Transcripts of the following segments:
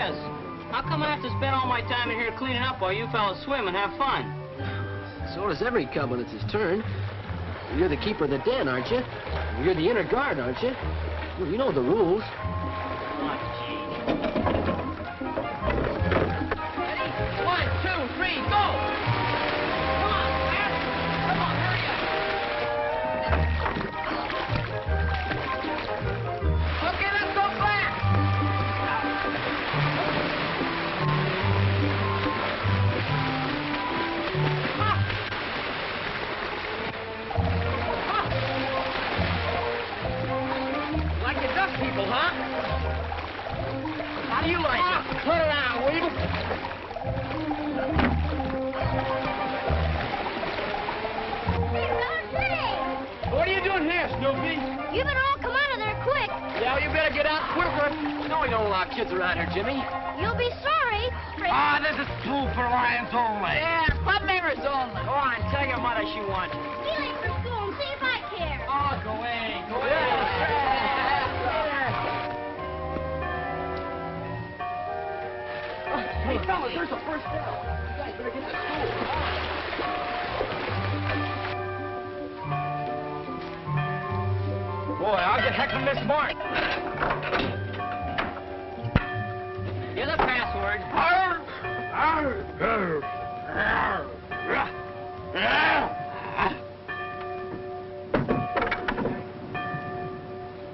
Chris, how come I have to spend all my time in here cleaning up while you fellas swim and have fun? So does every cub when it's his turn. You're the keeper of the den, aren't you? You're the inner guard, aren't you? Well, you know the rules. Oh, gee. Ready? 1, 2, 3, go! Come on, fast! Come on, hurry up! Okay, let's go fast! Like the duck people, huh? How do you like it? Turn around, will you? What are you doing here, Snoopy? You better all come out of there quick. Yeah, you better get out quicker. You know we don't allow kids around here, Jimmy. You'll be sorry. Ah, this is food for lions only. Yeah, pub members only. Go on, tell your mother she wants. Be late for school and see if I care. Oh, go away. Go away. Hey, fellas, there's a first down. You guys better get to school. Boy, I'll get heckling this mark. You're the password.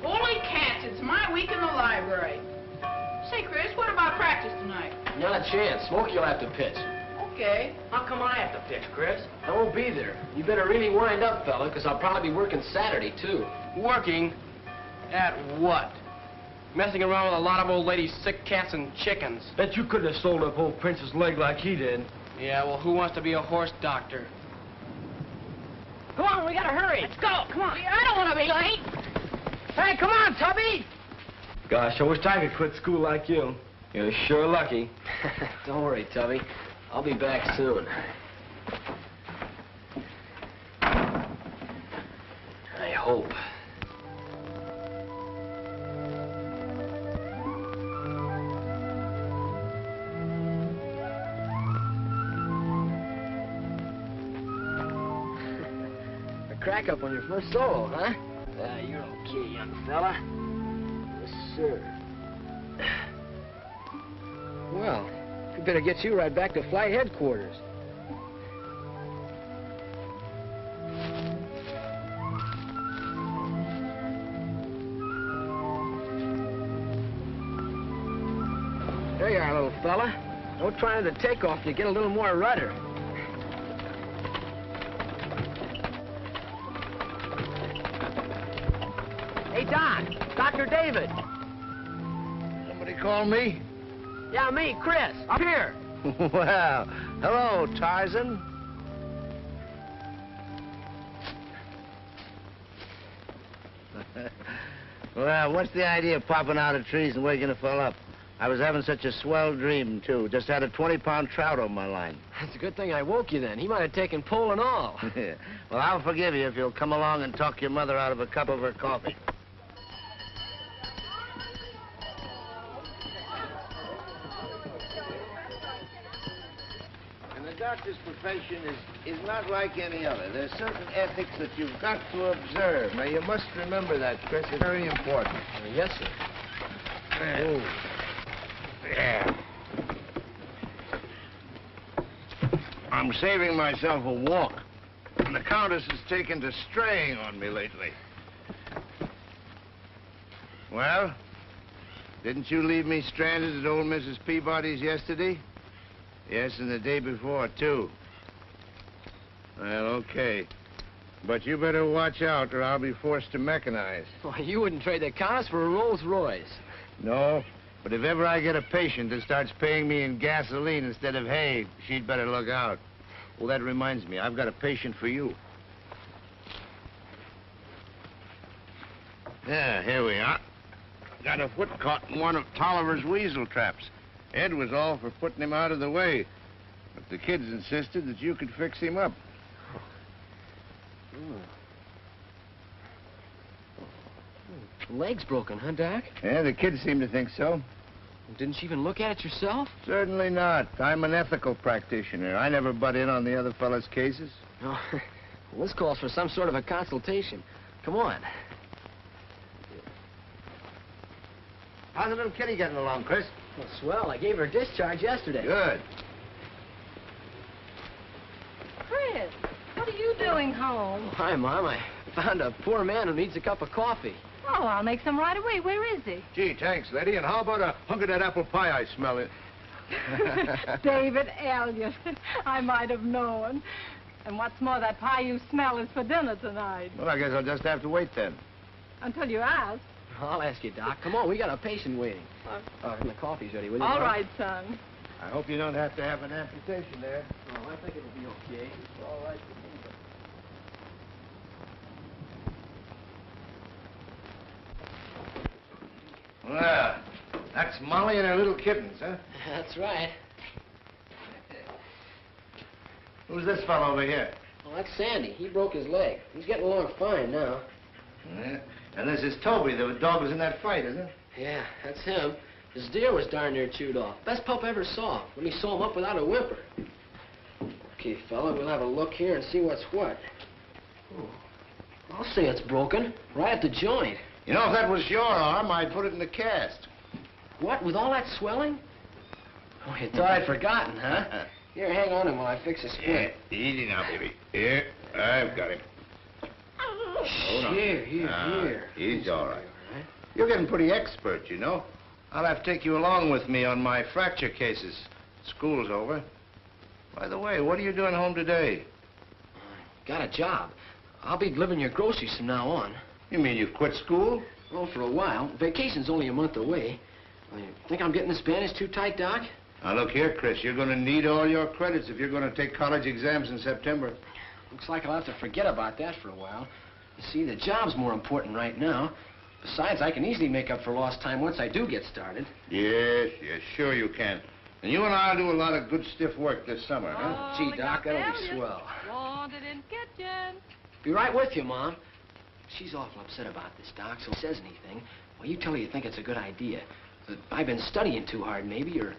Holy cats, it's my week in the library. Say, Chris, what about practice tonight? Not a chance. Smokey will have to pitch. Okay. How come I have to pitch, Chris? I won't be there. You better really wind up, fella, because I'll probably be working Saturday, too. Working? At what? Messing around with a lot of old ladies' sick cats and chickens. Bet you couldn't have sold up old Prince's leg like he did. Yeah, well, who wants to be a horse doctor? Come on, we gotta hurry. Let's go. Come on. I don't want to be late. Hey, come on, Tubby! Gosh, I wish I could quit school like you. You're sure lucky. Don't worry, Tubby. I'll be back soon. I hope. A crack up on your first solo, huh? You're okay, young fella. Yes, sir. Well, we better get you right back to flight headquarters. There you are, little fella. Don't try to take off till you get a little more rudder. Hey, Doc. Dr. David. Somebody call me? Yeah, me, Chris. Up here. Well, hello, Tarzan. Well, what's the idea of popping out of trees and waking a fella up? I was having such a swell dream, too. Just had a 20-pound trout on my line. That's a good thing I woke you then. He might have taken pole and all. Well, I'll forgive you if you'll come along and talk your mother out of a cup of her coffee. And the doctor's profession is not like any other. There's certain ethics that you've got to observe. Now, you must remember that, Chris. It's very important. Yes, sir. Oh. Yeah. I'm saving myself a walk. And the Countess has taken to straying on me lately. Well, didn't you leave me stranded at old Mrs. Peabody's yesterday? Yes, and the day before, too. Well, okay. But you better watch out or I'll be forced to mechanize. Why, you wouldn't trade the Countess for a Rolls Royce. No, but if ever I get a patient that starts paying me in gasoline instead of hay, she'd better look out. Well, that reminds me, I've got a patient for you. Yeah, here we are. Got a foot caught in one of Tolliver's weasel traps. Ed was all for putting him out of the way, but the kids insisted that you could fix him up. Leg's broken, huh, Doc? Yeah, the kids seem to think so. Didn't you even look at it yourself? Certainly not. I'm an ethical practitioner. I never butt in on the other fella's cases. No. Well, this calls for some sort of a consultation. Come on. How's the little kitty getting along, Chris? Well, swell. I gave her a discharge yesterday. Good. Chris, what are you doing home? Oh, hi, Mom. I found a poor man who needs a cup of coffee. Oh, I'll make some right away. Where is he? Gee, thanks, lady. And how about a hunk of that apple pie I smell it? David Elliott. I might have known. And what's more, that pie you smell is for dinner tonight. Well, I guess I'll just have to wait then. Until you ask. I'll ask you, Doc. Come on, we got a patient waiting. And the coffee's ready, will you? All Doc? right, son. I hope you don't have to have an amputation there. Oh, I think it'll be okay. It's all right for me. Well, that's Molly and her little kittens, huh? That's right. Who's this fellow over here? Well, that's Sandy. He broke his leg. He's getting along fine now. Yeah. And this is Toby. The dog was in that fight, isn't it? Yeah, that's him. His deer was darn near chewed off. Best pup I ever saw. When he saw him up without a whimper. Okay, fella, we'll have a look here and see what's what. Oh, I'll say it's broken. Right at the joint. You know, if that was your arm, I'd put it in the cast. What, with all that swelling? Oh, you thought I'd forgotten, huh? Here, hang on him while I fix his splint. Yeah, easy now, baby. Here, I've got him. Hold on. Here. He's all right. You're getting pretty expert, you know. I'll have to take you along with me on my fracture cases. School's over. By the way, what are you doing home today? Got a job. I'll be delivering your groceries from now on. You mean you've quit school? Well, for a while. Vacation's only a month away. You think I'm getting this bandage too tight, Doc? Now, look here, Chris. You're going to need all your credits if you're going to take college exams in September. Looks like I'll have to forget about that for a while. You see, the job's more important right now. Besides, I can easily make up for lost time once I do get started. Yes, sure you can. And you and I'll do a lot of good stiff work this summer, huh? Gee, Doc, that'll be swell. Wanted in kitchen. Be right with you, Mom. She's awful upset about this, Doc, so if she says anything, well, you tell her you think it's a good idea. That I've been studying too hard, maybe, or...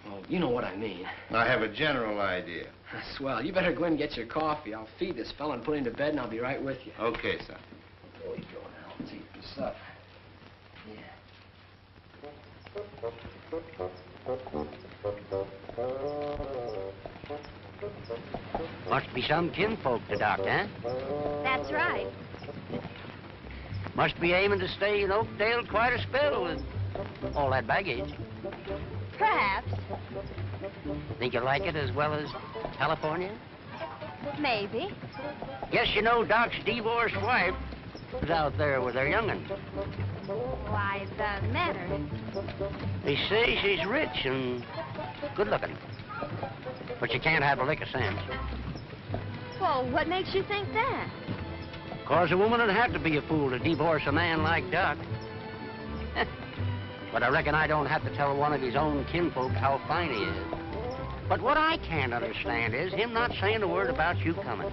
Well, you know what I mean. I have a general idea. Swell. You better go in and get your coffee. I'll feed this fella and put him to bed, and I'll be right with you. Okay, son. There you go now. Let's eat this up. Must be some kinfolk to Doc, eh? That's right. Must be aiming to stay in Oakdale quite a spell with all that baggage. Perhaps. Think you like it as well as California? Maybe. Guess you know Doc's divorced wife is out there with her young'un. Why, the matter? They say she's rich and good-looking. But you can't have a lick of sense. Well, what makes you think that? 'Cause a woman would have to be a fool to divorce a man like Doc. But I reckon I don't have to tell one of his own kinfolk how fine he is. But what I can't understand is him not saying a word about you coming.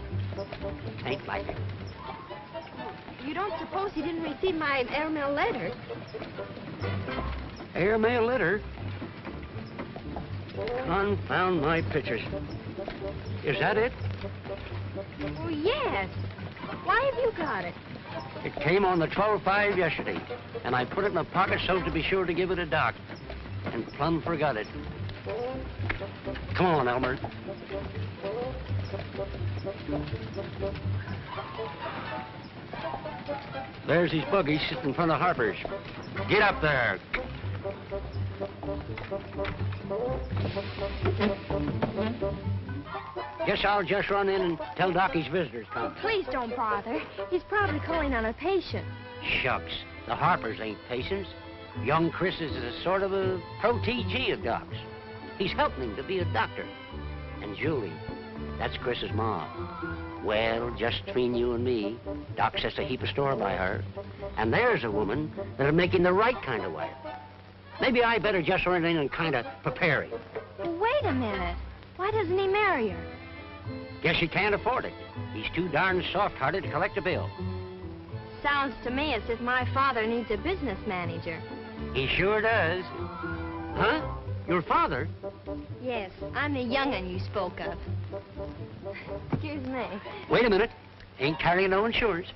Ain't like it. You don't suppose he didn't receive my airmail letter? Airmail letter? Confound my pictures. Is that it? Oh, yes. Why have you got it? It came on the 12/5 yesterday, and I put it in my pocket so to be sure to give it to Doc. And plumb forgot it. Come on, Elmer. There's his buggy sitting in front of Harper's. Get up there. Guess I'll just run in and tell Doc his visitor's come. Please don't bother. He's probably calling on a patient. Shucks. The Harpers ain't patients. Young Chris is a sort of a protégé of Doc's. He's helping him to be a doctor. And Julie, that's Chris's mom. Well, just between you and me, Doc sets a heap of store by her. And there's a woman that'll make him the right kind of wife. Maybe I better just run in and kind of prepare him. Well, wait a minute. Why doesn't he marry her? Guess he can't afford it. He's too darn soft-hearted to collect a bill. Sounds to me as if my father needs a business manager. He sure does. Your father? Yes, I'm the young'un you spoke of. Excuse me. Wait a minute. Ain't carrying no insurance.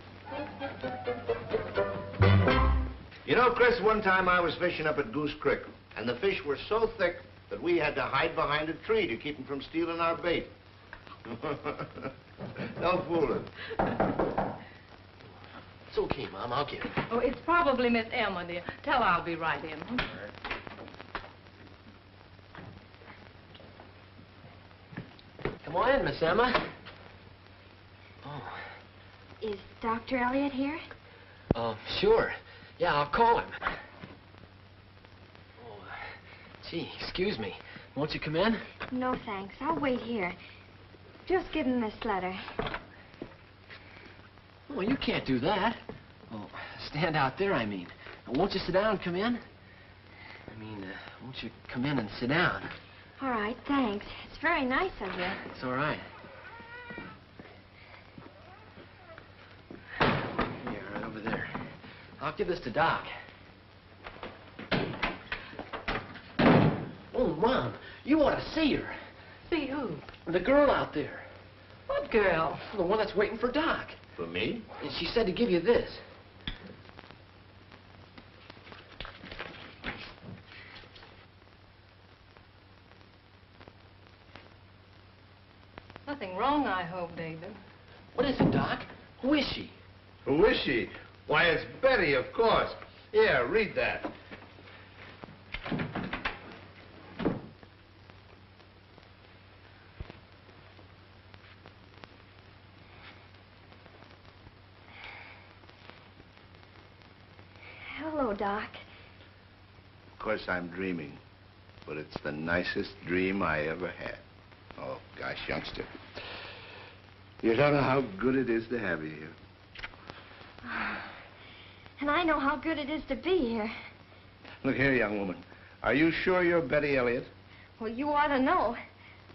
You know, Chris, one time I was fishing up at Goose Creek, and the fish were so thick that we had to hide behind a tree to keep them from stealing our bait. Don't fool it. It's okay, Mom. I'll get it. Oh, it's probably Miss Emma, dear. Tell her I'll be right in. Come on in, Miss Emma. Oh. Is Dr. Elliott here? Sure. Yeah, I'll call him. Oh, gee, excuse me. Won't you come in? No, thanks. I'll wait here. Just give him this letter. Oh, you can't do that. Oh, stand out there, I mean. Won't you sit down and come in? I mean, won't you come in and sit down? All right, thanks. It's very nice of you. It's all right. Here, right over there. I'll give this to Doc. Oh, Mom, you ought to see her. See who? The girl out there. What girl? The one that's waiting for Doc. For me? And she said to give you this. Nothing wrong, I hope, David. What is it, Doc? Who is she? Who is she? Why, it's Betty, of course. Yeah, read that. Hello, Doc. Of course, I'm dreaming, but it's the nicest dream I ever had. Oh, gosh, youngster. You don't know how good it is to have you here. And I know how good it is to be here. Look here, young woman. Are you sure you're Betty Elliott? Well, you ought to know.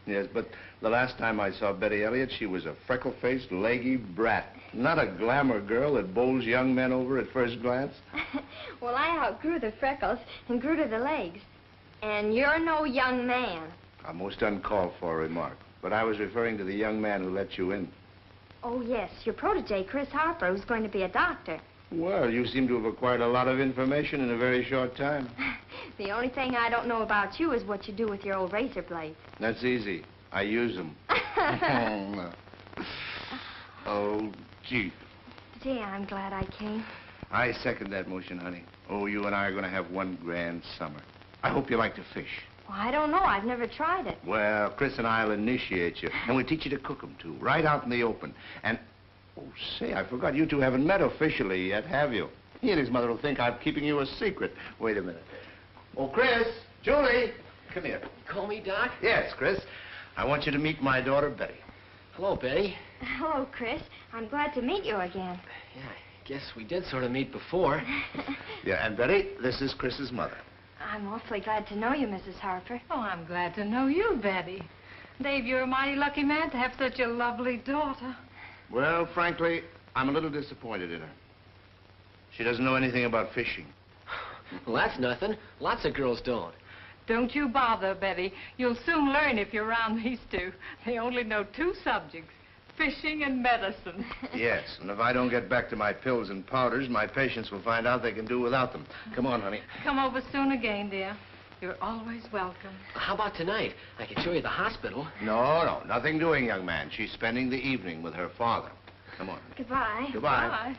Yes, but the last time I saw Betty Elliott, she was a freckle-faced, leggy brat. Not a glamour girl that bowls young men over at first glance. Well, I outgrew the freckles and grew to the legs. And you're no young man. A most uncalled for remark. But I was referring to the young man who let you in. Oh, yes, your protege, Chris Harper, who's going to be a doctor. Well, you seem to have acquired a lot of information in a very short time. The only thing I don't know about you is what you do with your old razor blades. That's easy. I use them. Oh, gee. Gee, I'm glad I came. I second that motion, honey. Oh, you and I are going to have one grand summer. I hope you like to fish. Well, I don't know. I've never tried it. Well, Chris and I will initiate you, and we'll teach you to cook them, too, right out in the open. And, oh, say, I forgot, you two haven't met officially yet, have you? He and his mother will think I'm keeping you a secret. Wait a minute. Oh, Chris, Julie, come here. Call me Doc? Yes, Chris. I want you to meet my daughter, Betty. Hello, Betty. Hello, Chris. I'm glad to meet you again. Yeah, I guess we did sort of meet before. Yeah, and Betty, this is Chris's mother. I'm awfully glad to know you, Mrs. Harper. Oh, I'm glad to know you, Betty. Dave, you're a mighty lucky man to have such a lovely daughter. Well, frankly, I'm a little disappointed in her. She doesn't know anything about fishing. Well, that's nothing. Lots of girls don't. Don't you bother, Betty. You'll soon learn if you're around these two. They only know two subjects, fishing and medicine. Yes, and if I don't get back to my pills and powders, my patients will find out they can do without them. Come on, honey. Come over soon again, dear. You're always welcome. How about tonight? I can show you the hospital. No, nothing doing, young man. She's spending the evening with her father. Come on. Goodbye. Goodbye.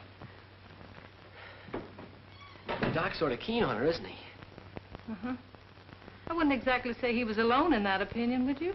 Bye. Doc's sort of keen on her, isn't he? Uh-huh. I wouldn't exactly say he was alone in that opinion, would you?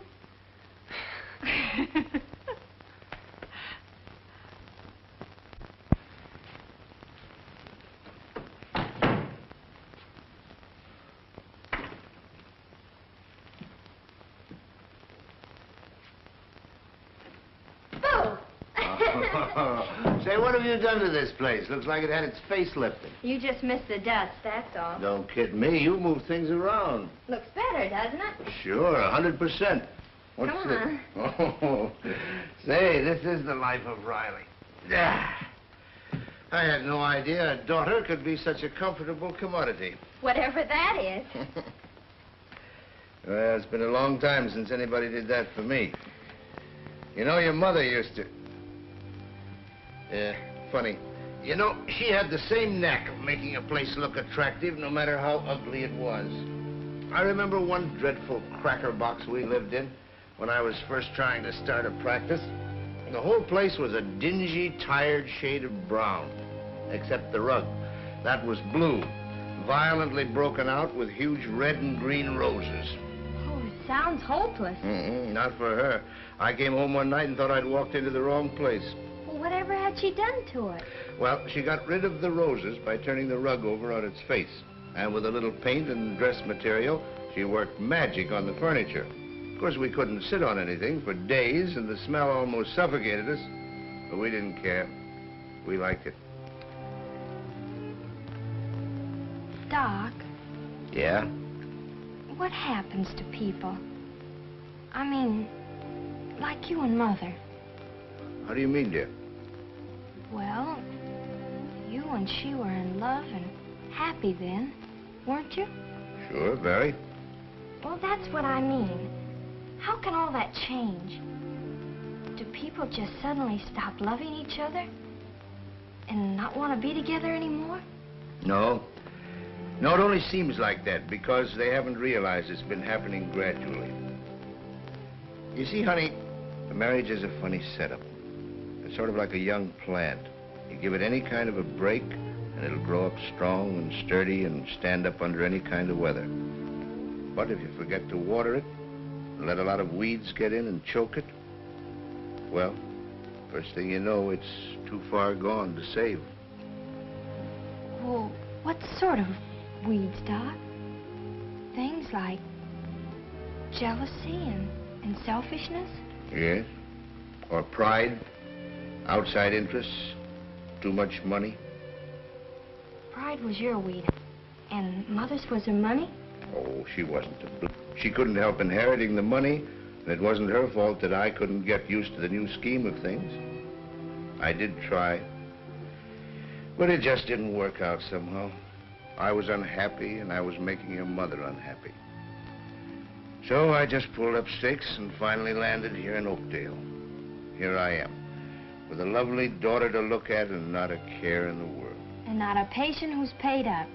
Say, what have you done to this place? Looks like it had its facelifting. You just missed the dust, that's all. Don't kid me. You move things around. Looks better, doesn't it? Sure, 100%. What's Come this? on. Oh, say, this is the life of Riley. Ah. I had no idea a daughter could be such a comfortable commodity. Whatever that is. Well, it's been a long time since anybody did that for me. You know, your mother used to... Yeah, funny. You know, she had the same knack of making a place look attractive no matter how ugly it was. I remember one dreadful cracker box we lived in when I was first trying to start a practice. The whole place was a dingy, tired shade of brown, except the rug. That was blue, violently broken out with huge red and green roses. Oh, it sounds hopeless. Not for her. I came home one night and thought I'd walked into the wrong place. Well, whatever had she done to it? Well, she got rid of the roses by turning the rug over on its face. And with a little paint and dress material, she worked magic on the furniture. Of course, we couldn't sit on anything for days, and the smell almost suffocated us. But we didn't care. We liked it. Doc, Yeah? what happens to people? I mean, like you and Mother. How do you mean, dear? Well, you and she were in love and happy then, weren't you? Sure, very. Well, that's what I mean. How can all that change? Do people just suddenly stop loving each other and not want to be together anymore? No. No, it only seems like that because they haven't realized it's been happening gradually. You see, honey, a marriage is a funny setup. It's sort of like a young plant. You give it any kind of a break, and it'll grow up strong and sturdy and stand up under any kind of weather. But if you forget to water it, and let a lot of weeds get in and choke it, well, first thing you know, it's too far gone to save. Well, what sort of weeds, Doc? Things like jealousy and selfishness? Yes. Or pride, outside interests, too much money. Pride was your weed, and Mother's was her money? Oh, she wasn't a blue. She couldn't help inheriting the money, and it wasn't her fault that I couldn't get used to the new scheme of things. I did try, but it just didn't work out somehow. I was unhappy, and I was making your mother unhappy. So I just pulled up stakes and finally landed here in Oakdale. Here I am, with a lovely daughter to look at and not a care in the world. And not a patient who's paid up.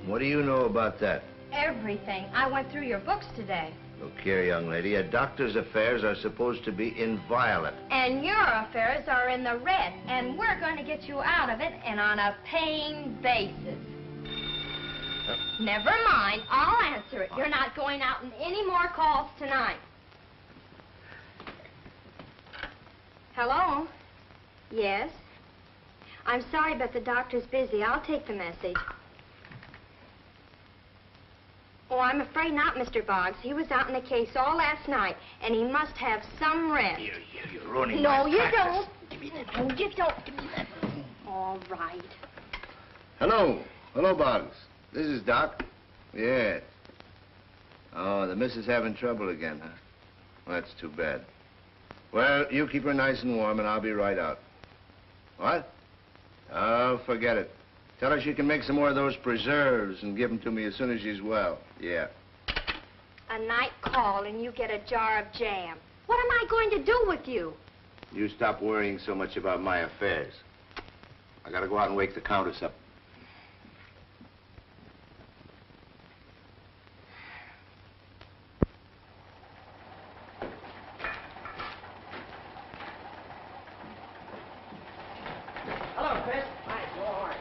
What do you know about that? Everything. I went through your books today. Look here, young lady, a doctor's affairs are supposed to be inviolate. And your affairs are in the red, and we're going to get you out of it, and on a paying basis. Never mind, I'll answer it. You're not going out in any more calls tonight. Hello? Yes? I'm sorry, but the doctor's busy. I'll take the message. Oh, I'm afraid not, Mr. Boggs. He was out in a case all last night, and he must have some rest. You're ruining No, my you practice. don't. Give me that. No, you don't. Give me that. All right. Hello. Hello, Boggs. This is Doc. Yes. Oh, the missus having trouble again, huh? Well, that's too bad. Well, you keep her nice and warm, and I'll be right out. What? Oh, forget it. Tell her she can make some more of those preserves and give them to me as soon as she's well. Yeah. A night call, and you get a jar of jam. What am I going to do with you? You stop worrying so much about my affairs. I gotta go out and wake the Countess up. Hello, Chris. Hi, all right.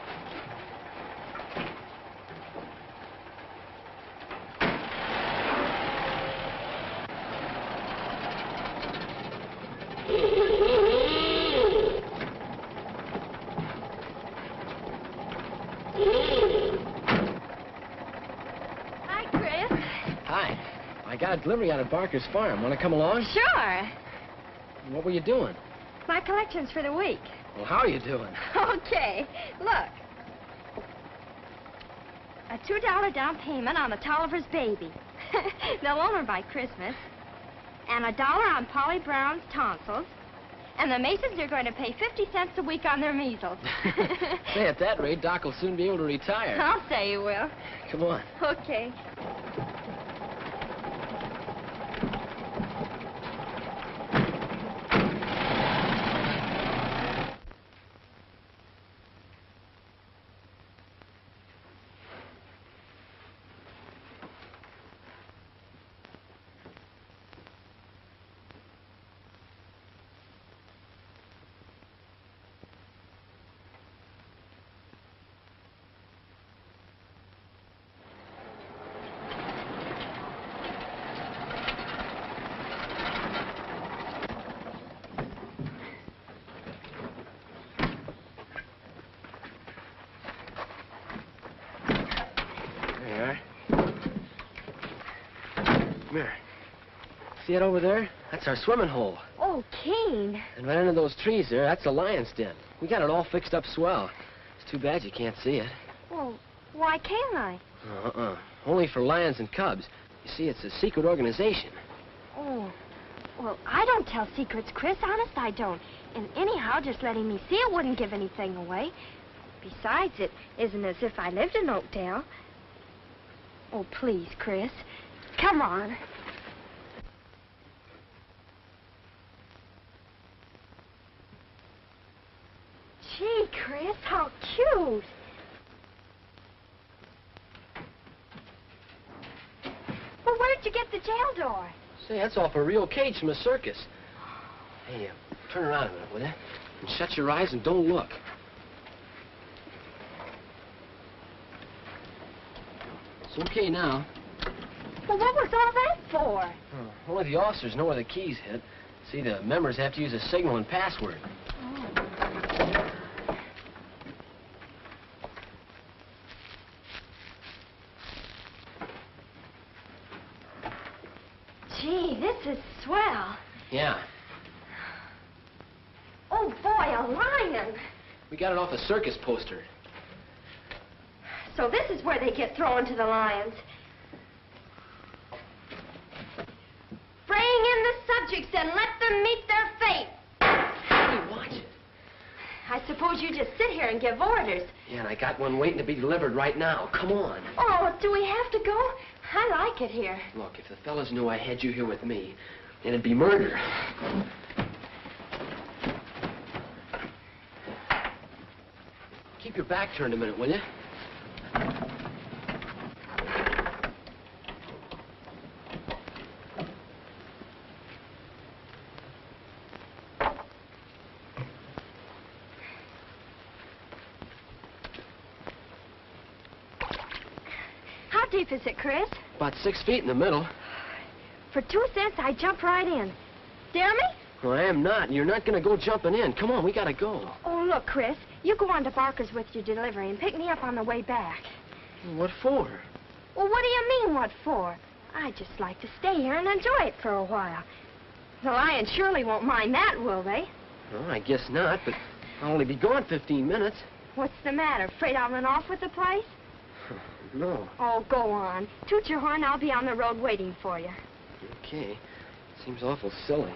Hi, Chris. Hi. I got a delivery out at Barker's farm. Want to come along? Sure. What were you doing? My collections for the week. Well, how are you doing? Okay, look. A $2 down payment on the Tolliver's baby. They'll own her by Christmas. And $1 on Polly Brown's tonsils. And the Masons are going to pay 50 cents a week on their measles. Say, at that rate, Doc will soon be able to retire. I'll say you will. Come on. Okay. Come here. See it over there? That's our swimming hole. Oh, Keen. And right under those trees there, that's the lion's den. We got it all fixed up swell. It's too bad you can't see it. Well, why can't I? Only for lions and cubs. You see, it's a secret organization. Oh, well, I don't tell secrets, Chris. Honest, I don't. And anyhow, just letting me see it wouldn't give anything away. Besides, it isn't as if I lived in Oakdale. Oh, please, Chris. Come on. Gee, Chris, how cute. Well, where'd you get the jail door? Say, that's off a real cage from a circus. Hey, turn around a minute, will you? And shut your eyes and don't look. It's okay now. Well, what was all that for? Only the officers know where the keys hit. See, the members have to use a signal and password. Gee, this is swell. Yeah. Oh, boy, a lion. We got it off a circus poster. So this is where they get thrown to the lions. Bring in the subjects and let them meet their fate. Hey, watch it. I suppose you just sit here and give orders. Yeah, and I got one waiting to be delivered right now. Come on. Oh, do we have to go? I like it here. Look, if the fellas knew I had you here with me, it'd be murder. Keep your back turned a minute, will you? How deep is it, Chris? About 6 feet in the middle. For 2 cents, I jump right in. Dare me? Well, I am not, and you're not going to go jumping in. Come on, we got to go. Oh, look, Chris. You go on to Barker's with your delivery and pick me up on the way back. What for? Well, what do you mean, what for? I just like to stay here and enjoy it for a while. The lions surely won't mind that, will they? Well, I guess not, but I'll only be gone 15 minutes. What's the matter? Afraid I'll run off with the place? No. Oh, go on. Toot your horn. I'll be on the road waiting for you. Okay. Seems awful silly.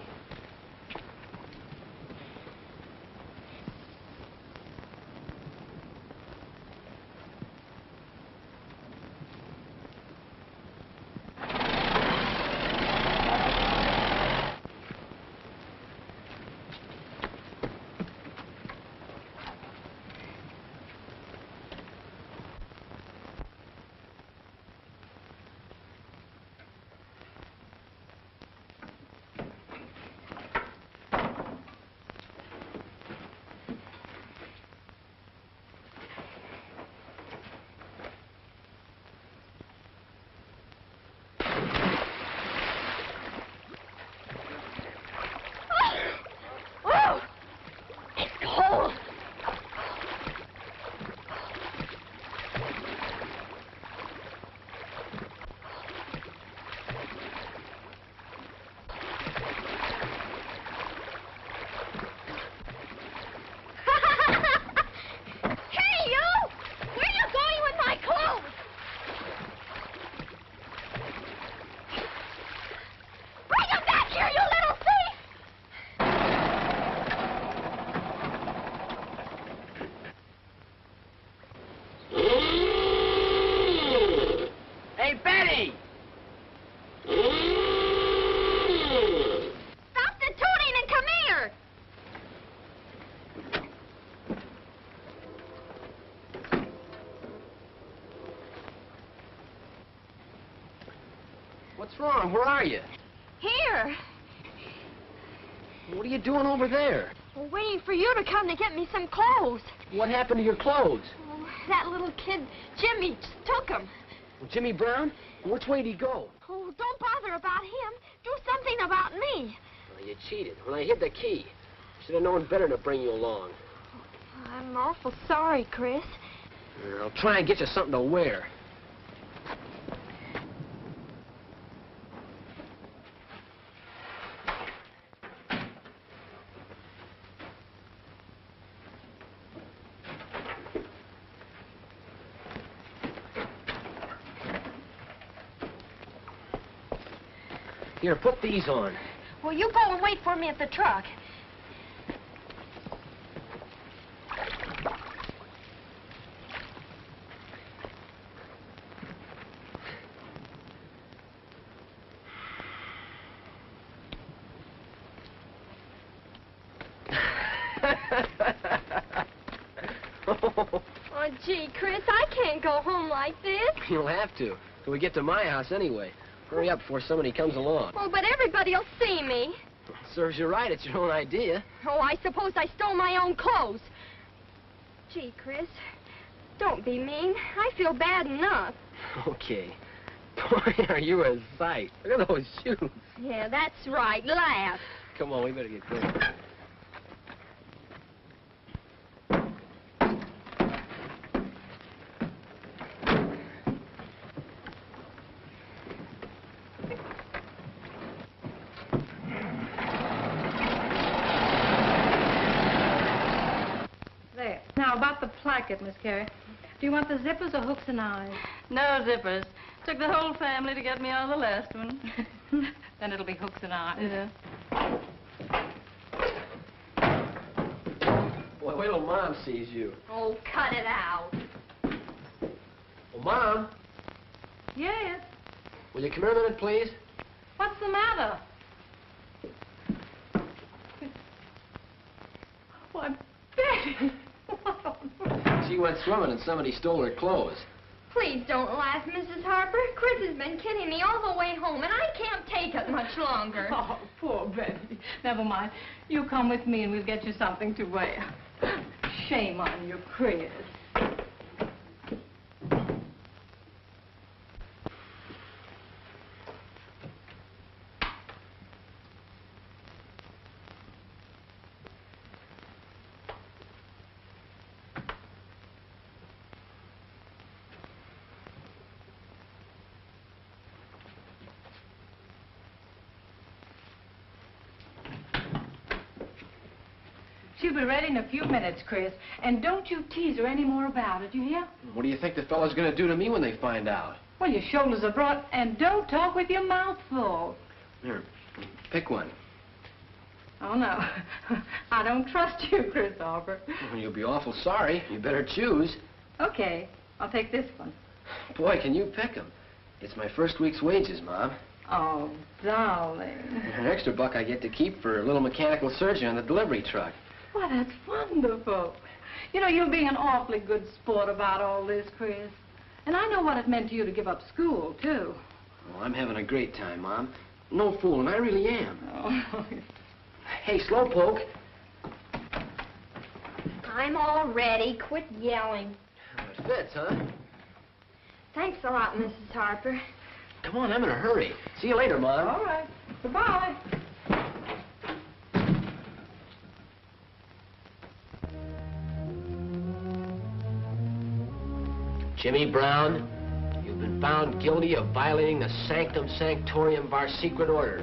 What's wrong? Where are you? Here. What are you doing over there? We're waiting for you to come to get me some clothes. What happened to your clothes? Oh, that little kid, Jimmy, just took them. Well, Jimmy Brown? Which way did he go? Oh, don't bother about him. Do something about me. Well, you cheated. When I hid the key, should have known better to bring you along. I'm awful sorry, Chris. I'll try and get you something to wear. Here, put these on. Well, you go and wait for me at the truck. Oh, gee, Chris, I can't go home like this. You'll have to, till we get to my house anyway. Hurry up before somebody comes along. Oh, but everybody'll see me. Serves you right, it's your own idea. Oh, I suppose I stole my own clothes. Gee, Chris, don't be mean. I feel bad enough. Okay. Boy, are you a sight. Look at those shoes. Yeah, that's right. Laugh. Come on, we better get going. There. Now, about the placket, Miss Carey. Do you want the zippers or hooks and eyes? No zippers. Took the whole family to get me out of the last one. Then it'll be hooks and eyes. Yeah. Boy, wait till Mom sees you. Oh, cut it out. Well, Mom, Yes. will you come here a minute, please? What's the matter? Why, Betty! She went swimming and somebody stole her clothes. Please don't laugh, Mrs. Harper. Chris has been kidding me all the way home, and I can't take it much longer. Oh, poor Betty. Never mind. You come with me and we'll get you something to wear. Shame on you, Chris. She'll be ready in a few minutes, Chris. And don't you tease her any more about it, you hear? What do you think the fellow's gonna do to me when they find out? Well, your shoulders are broad, and don't talk with your mouth full. Here, pick one. Oh, no. I don't trust you, Chris Harper. Well, you'll be awful sorry. You better choose. Okay, I'll take this one. Boy, can you pick 'em. It's my first week's wages, Mom. Oh, darling. An extra buck I get to keep for a little mechanical surgery on the delivery truck. Why, that's wonderful. You know, you're being an awfully good sport about all this, Chris. And I know what it meant to you to give up school, too. Oh, I'm having a great time, Mom. No fooling, I really am. Oh. Hey, Slowpoke. I'm all ready. Quit yelling. It fits, huh? Thanks a lot, Mrs. Harper. Come on, I'm in a hurry. See you later, Mom. All right. Goodbye. Jimmy Brown, you've been found guilty of violating the sanctum sanctorum of our secret order,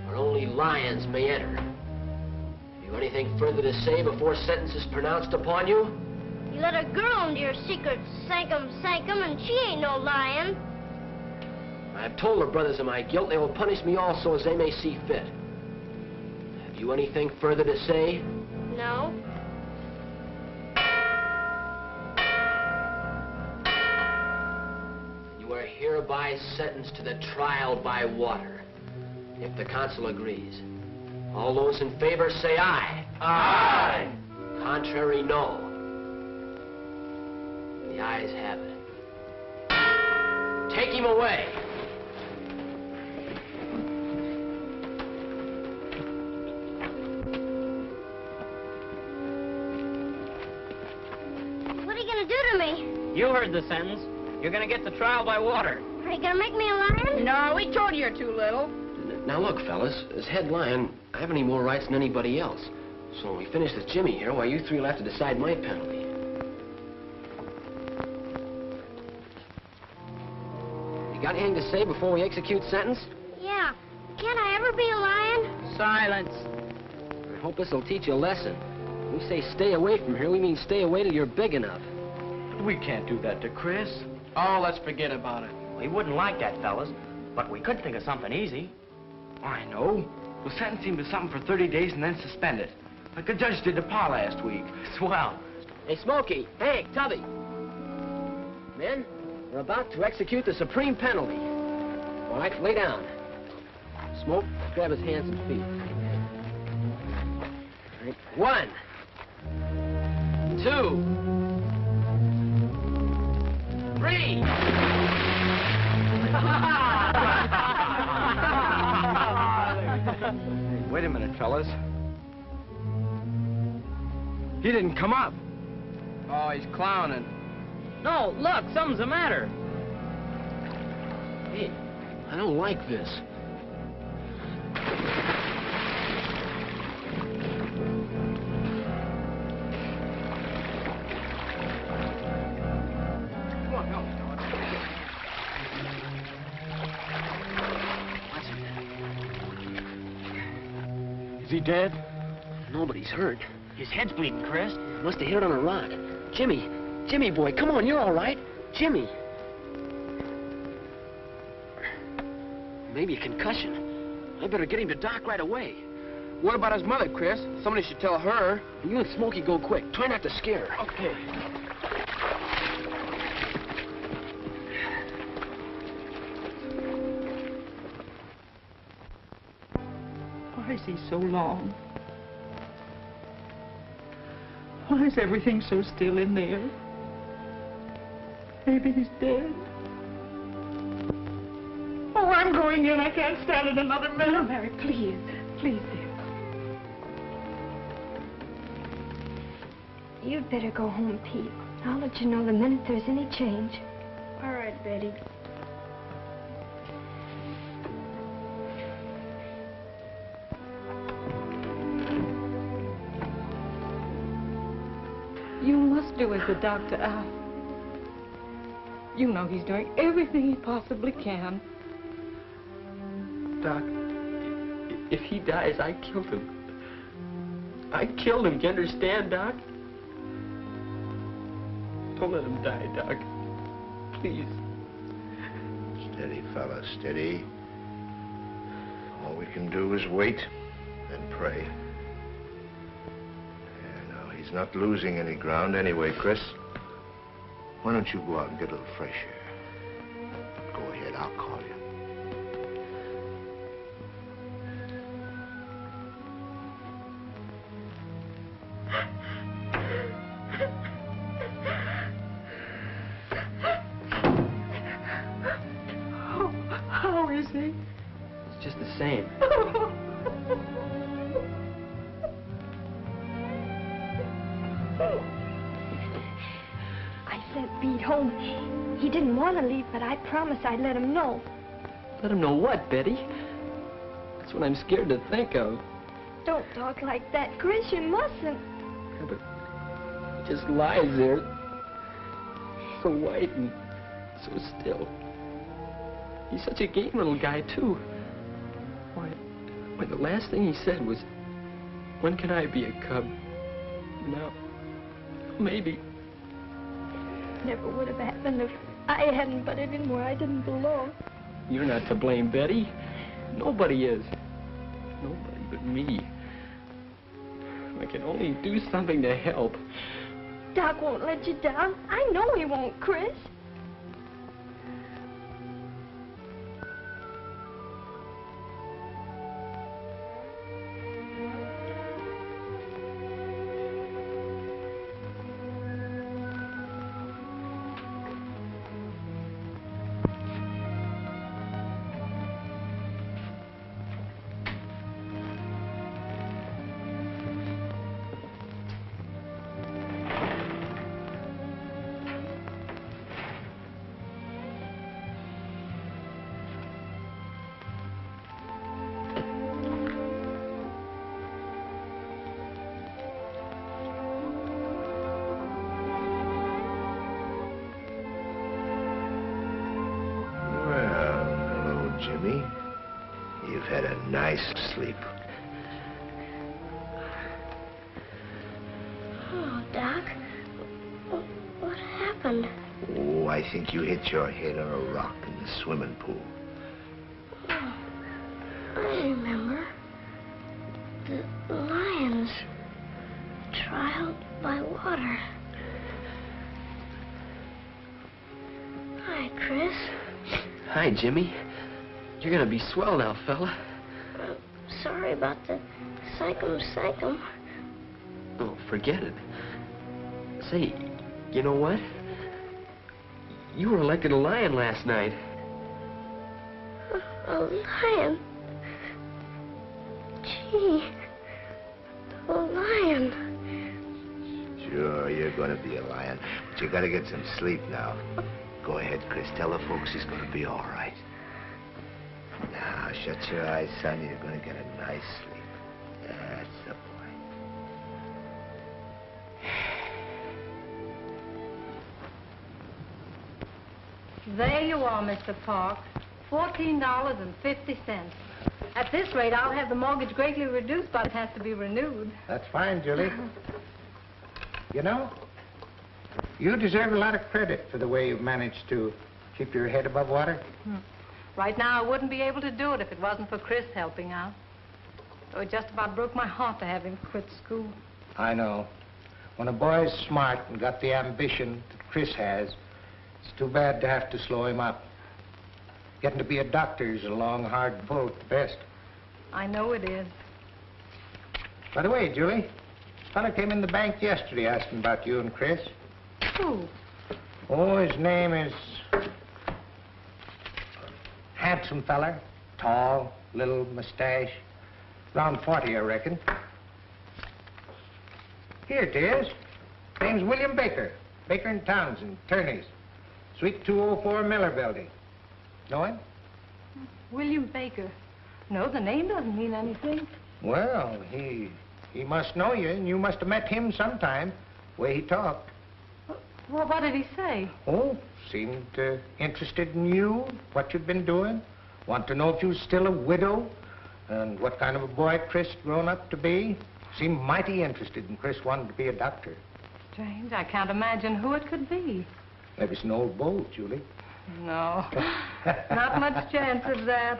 where only lions may enter. Have you anything further to say before sentence is pronounced upon you? You let a girl into your secret sanctum sanctum, and she ain't no lion. I've told the brothers of my guilt. They will punish me also as they may see fit. Have you anything further to say? No. You are hereby sentenced to the trial by water, if the consul agrees. All those in favor say aye. Aye. Contrary, no. The ayes have it. Take him away. What are you gonna do to me? You heard the sentence. You're gonna get the trial by water. Are you gonna make me a lion? No, we told you you're too little. Now look, fellas, as head lion, I have any more rights than anybody else. So when we finish with Jimmy here, why, you three will have to decide my penalty. You got anything to say before we execute sentence? Yeah. Can't I ever be a lion? Silence. I hope this will teach you a lesson. When we say stay away from here, we mean stay away till you're big enough. We can't do that to Chris. Oh, let's forget about it. We wouldn't like that, fellas, but we could think of something easy. I know. We'll sentence him to something for 30 days and then suspend it. Like the judge did to Pa last week. Swell. Hey, Smokey, Hank, Tubby. Men, we're about to execute the supreme penalty. All right, lay down. Smoke, grab his hands and feet. All right, 1, 2, 3. Wait a minute, fellas. He didn't come up. Oh, he's clowning. No, look, something's the matter. Hey, I don't like this. Come on, help me, fellas. Is he dead? Nobody's hurt. His head's bleeding, Chris. Must have hit it on a rock. Jimmy boy, come on, you're all right. Jimmy. Maybe a concussion. I better get him to Doc right away. What about his mother, Chris? Somebody should tell her. You and Smokey go quick. Try not to scare her. Okay. Why is he so long? Why is everything so still in there? Maybe he's dead. Oh, I'm going in. I can't stand it another minute. No, Mary, please. Please, dear. You'd better go home, Pete. I'll let you know the minute there's any change. All right, Betty. You must do as the doctor asked. You know he's doing everything he possibly can. Doc, if he dies, I killed him. I killed him. Do you understand, Doc? Don't let him die, Doc. Please. Steady, fella, steady. All we can do is wait and pray. He's not losing any ground anyway, Chris. Why don't you go out and get a little fresh air? Go ahead, I'll call you. How is he? It's just the same. I sent Pete home. He didn't want to leave, but I promised I'd let him know. Let him know what, Betty? That's what I'm scared to think of. Don't talk like that, Chris. You mustn't. Yeah, but he just lies there, so white and so still. He's such a game little guy, too. Why, the last thing he said was, when can I be a cub? Now, maybe. Never would have happened if I hadn't butted in where I didn't belong. You're not to blame, Betty. Nobody is. Nobody but me. I can only do something to help. Doc won't let you down. I know he won't, Chris. Jimmy. You've had a nice sleep. Oh, Doc. What happened? Oh, I think you hit your head on a rock in the swimming pool. I'm Hi, Jimmy. You're gonna be swell now, fella. Sorry about the sankum. Oh, forget it. Say, you know what? You were elected a lion last night. A lion? Gee, a lion. Sure, you're gonna be a lion, but you gotta get some sleep now. Go ahead, Chris. Tell the folks he's gonna be all right. Now, shut your eyes, son. You're gonna get a nice sleep. That's the boy. There you are, Mr. Park. $14.50. At this rate, I'll have the mortgage greatly reduced, but it has to be renewed. That's fine, Julie. You know, you deserve a lot of credit for the way you've managed to keep your head above water. Right now, I wouldn't be able to do it if it wasn't for Chris helping out. So it just about broke my heart to have him quit school. I know. When a boy's smart and got the ambition that Chris has, it's too bad to have to slow him up. Getting to be a doctor is a long, hard pull at the best. I know it is. By the way, Julie, a fella came in the bank yesterday asking about you and Chris. Who? Oh, his name is... Handsome feller. Tall, little mustache. Around 40, I reckon. Here it is. Name's William Baker. Baker and Townsend, attorneys. Suite 204 Miller Building. Know him? William Baker. No, the name doesn't mean anything. Well, he must know you, and you must have met him sometime, the way he talked. Well, what did he say? Oh, seemed interested in you, what you'd been doing. Want to know if you was still a widow, and what kind of a boy Chris had grown up to be. Seemed mighty interested in Chris wanting to be a doctor. Strange, I can't imagine who it could be. Maybe it's an old beau, Julie. No, not much chance of that.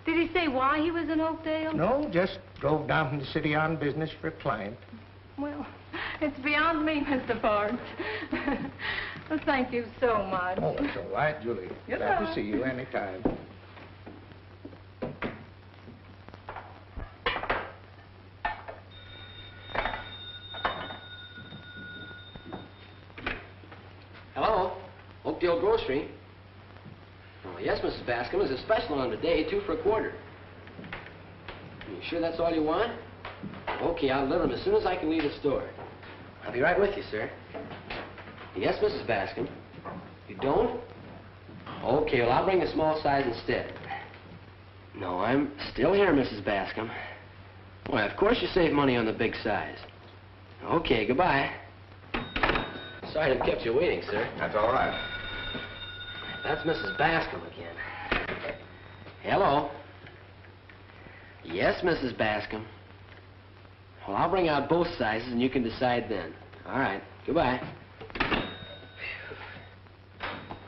Did he say why he was in Oakdale? No, just drove down from the city on business for a client. Well, it's beyond me, Mr. Parks. Well, thank you so much. Oh, that's all right, Julie. Glad to see you anytime. Hello? Oakdale Grocery? Oh, yes, Mrs. Bascom. There's a special on today, 2 for a quarter. You sure that's all you want? Okay, I'll deliver them as soon as I can leave the store. I'll be right with you, sir. Yes, Mrs. Bascom. You don't? Okay, well, I'll bring the small size instead. No, I'm still here, Mrs. Bascom. Well, of course you save money on the big size. Okay, goodbye. Sorry to have kept you waiting, sir. That's all right. That's Mrs. Bascom again. Hello? Yes, Mrs. Bascom. Well, I'll bring out both sizes and you can decide then. All right. Goodbye.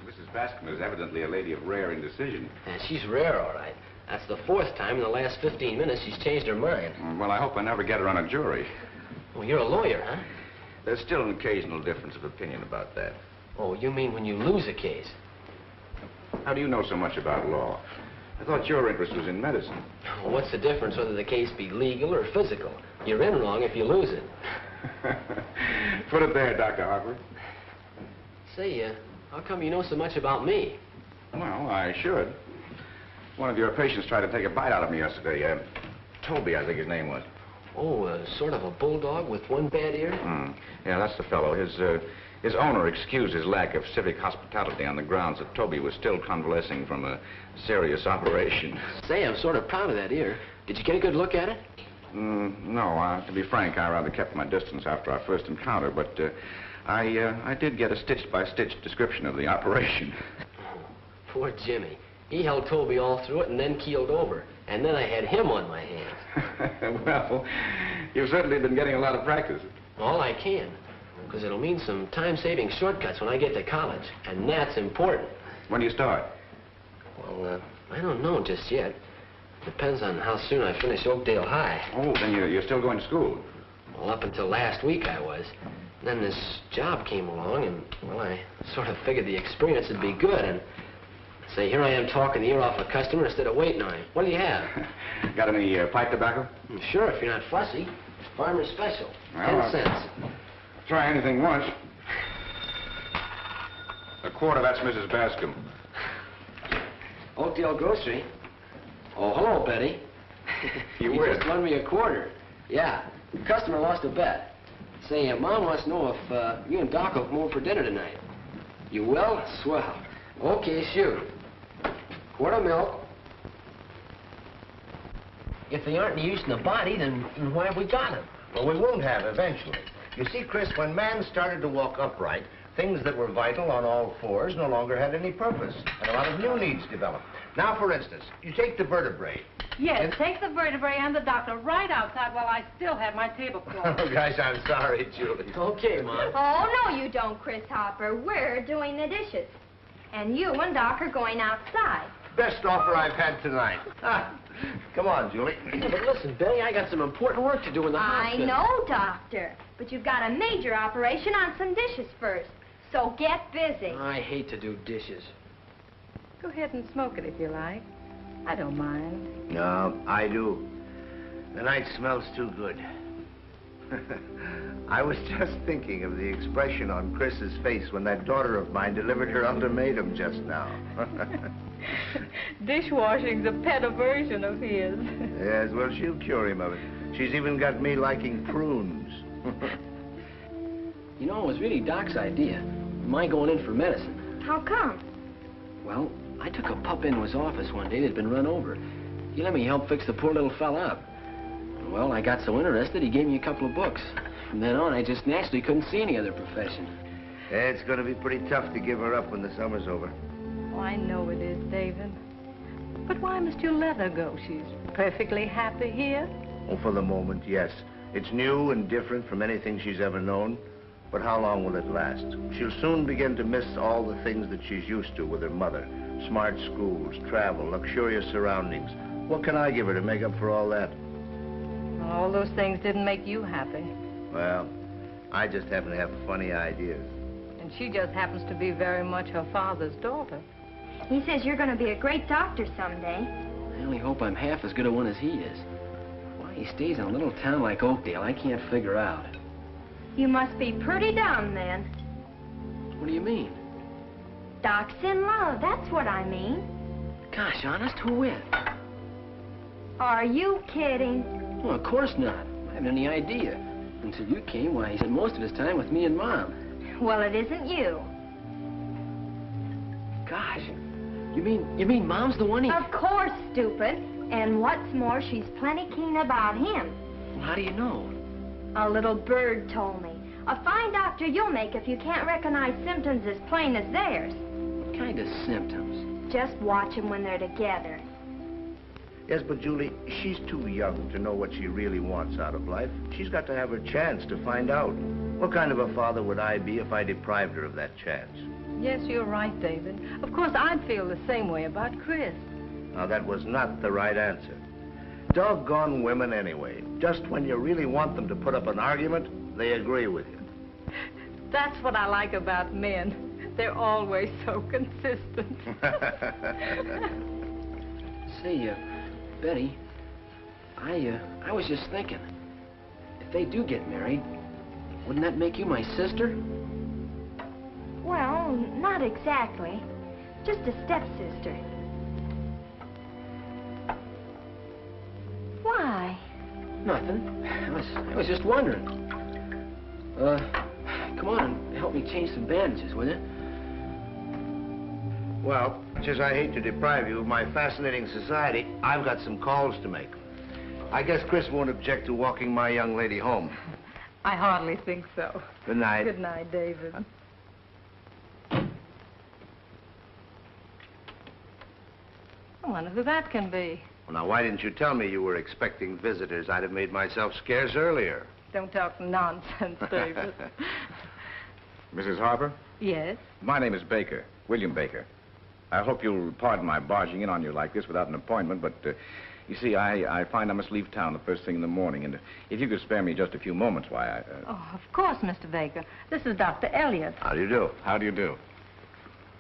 Mrs. Bascom is evidently a lady of rare indecision. And she's rare, all right. That's the 4th time in the last 15 minutes she's changed her mind. Well, I hope I never get her on a jury. Well, you're a lawyer, huh? There's still an occasional difference of opinion about that. Oh, you mean when you lose a case? How do you know so much about law? I thought your interest was in medicine. Well, what's the difference whether the case be legal or physical? You're in wrong if you lose it. Put it there, Dr. Harper. Say, how come you know so much about me? Well, I should. One of your patients tried to take a bite out of me yesterday. Toby, I think his name was. Oh, sort of a bulldog with one bad ear? Yeah, that's the fellow. His owner excused his lack of civic hospitality on the grounds that Toby was still convalescing from a serious operation. Say, I'm sort of proud of that ear. Did you get a good look at it? No, to be frank, I rather kept my distance after our first encounter, but I did get a stitch-by-stitch description of the operation. Poor Jimmy. He held Toby all through it and then keeled over. And then I had him on my hands. Well, you've certainly been getting a lot of practice. All I can. Because it'll mean some time-saving shortcuts when I get to college. And that's important. When do you start? Well, I don't know just yet. Depends on how soon I finish Oakdale High. Oh, then you're still going to school? Well, up until last week I was. Then this job came along and, well, I sort of figured the experience would be good and... Say, here I am talking the ear off a customer instead of waiting on him. What do you have? Got any pipe tobacco? Sure, if you're not fussy. Farmer's special. Well, 10 cents. Try anything once. A quarter, that's Mrs. Bascom. Oakdale Grocery. Oh, hello, Betty. You You win. just won me a quarter. Yeah. The customer lost a bet. Say, Mom wants to know if you and Doc will come over for dinner tonight. You will? Swell. Okay, shoot. Quart of milk. If they aren't any use in the body, then why have we got them? Well, we won't have eventually. You see, Chris, when man started to walk upright, things that were vital on all fours no longer had any purpose, and a lot of new needs developed. Now, for instance, you take the vertebrae. Yes, take the vertebrae and the doctor right outside while I still have my tablecloth. Oh, gosh, I'm sorry, Julie. Okay, Mom. Oh, no, you don't, Chris Hopper. We're doing the dishes. And you and Doc are going outside. Best offer I've had tonight. Come on, Julie. Yeah, but listen, Betty, I got some important work to do in the hospital. I know, Doctor. But you've got a major operation on some dishes first. So get busy. I hate to do dishes. Go ahead and smoke it if you like. I don't mind. No, I do. The night smells too good. I was just thinking of the expression on Chris's face when that daughter of mine delivered her ultimatum just now. Dishwashing's a pet aversion of his. Yes, well, she'll cure him of it. She's even got me liking prunes. You know, it was really Doc's idea. My going in for medicine. How come? Well, I took a pup into his office one day that had been run over. He let me help fix the poor little fella up. Well, I got so interested, he gave me a couple of books. From then on, I just naturally couldn't see any other profession. Yeah, it's going to be pretty tough to give her up when the summer's over. Oh, I know it is, David. But why must you let her go? She's perfectly happy here. Oh, for the moment, yes. It's new and different from anything she's ever known. But how long will it last? She'll soon begin to miss all the things that she's used to with her mother. Smart schools, travel, luxurious surroundings. What can I give her to make up for all that? All those things didn't make you happy. Well, I just happen to have funny ideas. And she just happens to be very much her father's daughter. He says you're going to be a great doctor someday. I only hope I'm half as good a one as he is. Why he stays in a little town like Oakdale, I can't figure out. You must be pretty down then. What do you mean? Doc's in love, that's what I mean. Gosh, honest, who with? Are you kidding? Well, of course not. I haven't any idea. Until you came, why, he spent most of his time with me and Mom. Well, it isn't you. Gosh, you mean Mom's the one he... Of course, stupid. And what's more, she's plenty keen about him. Well, how do you know? A little bird told me. A fine doctor you'll make if you can't recognize symptoms as plain as theirs. What kind of symptoms? Just watch them when they're together. Yes, but Julie, she's too young to know what she really wants out of life. She's got to have her chance to find out. What kind of a father would I be if I deprived her of that chance? Yes, you're right, David. Of course, I'd feel the same way about Chris. Now, that was not the right answer. Doggone women anyway. Just when you really want them to put up an argument, they agree with you. That's what I like about men. They're always so consistent. Say, Betty, I was just thinking, if they do get married, wouldn't that make you my sister? Well, not exactly. Just a stepsister. Why? Nothing. I was just wondering. Come on and help me change some bandages, will you? Well, much as I hate to deprive you of my fascinating society, I've got some calls to make. I guess Chris won't object to walking my young lady home. I hardly think so. Good night. Good night, David. I wonder who that can be. Well, now, why didn't you tell me you were expecting visitors? I'd have made myself scarce earlier. Don't talk nonsense, David. Mrs. Harper? Yes? My name is Baker, William Baker. I hope you'll pardon my barging in on you like this without an appointment, but, you see, I find I must leave town the first thing in the morning, and if you could spare me just a few moments, why, Oh, of course, Mr. Baker. This is Dr. Elliott. How do you do? How do you do?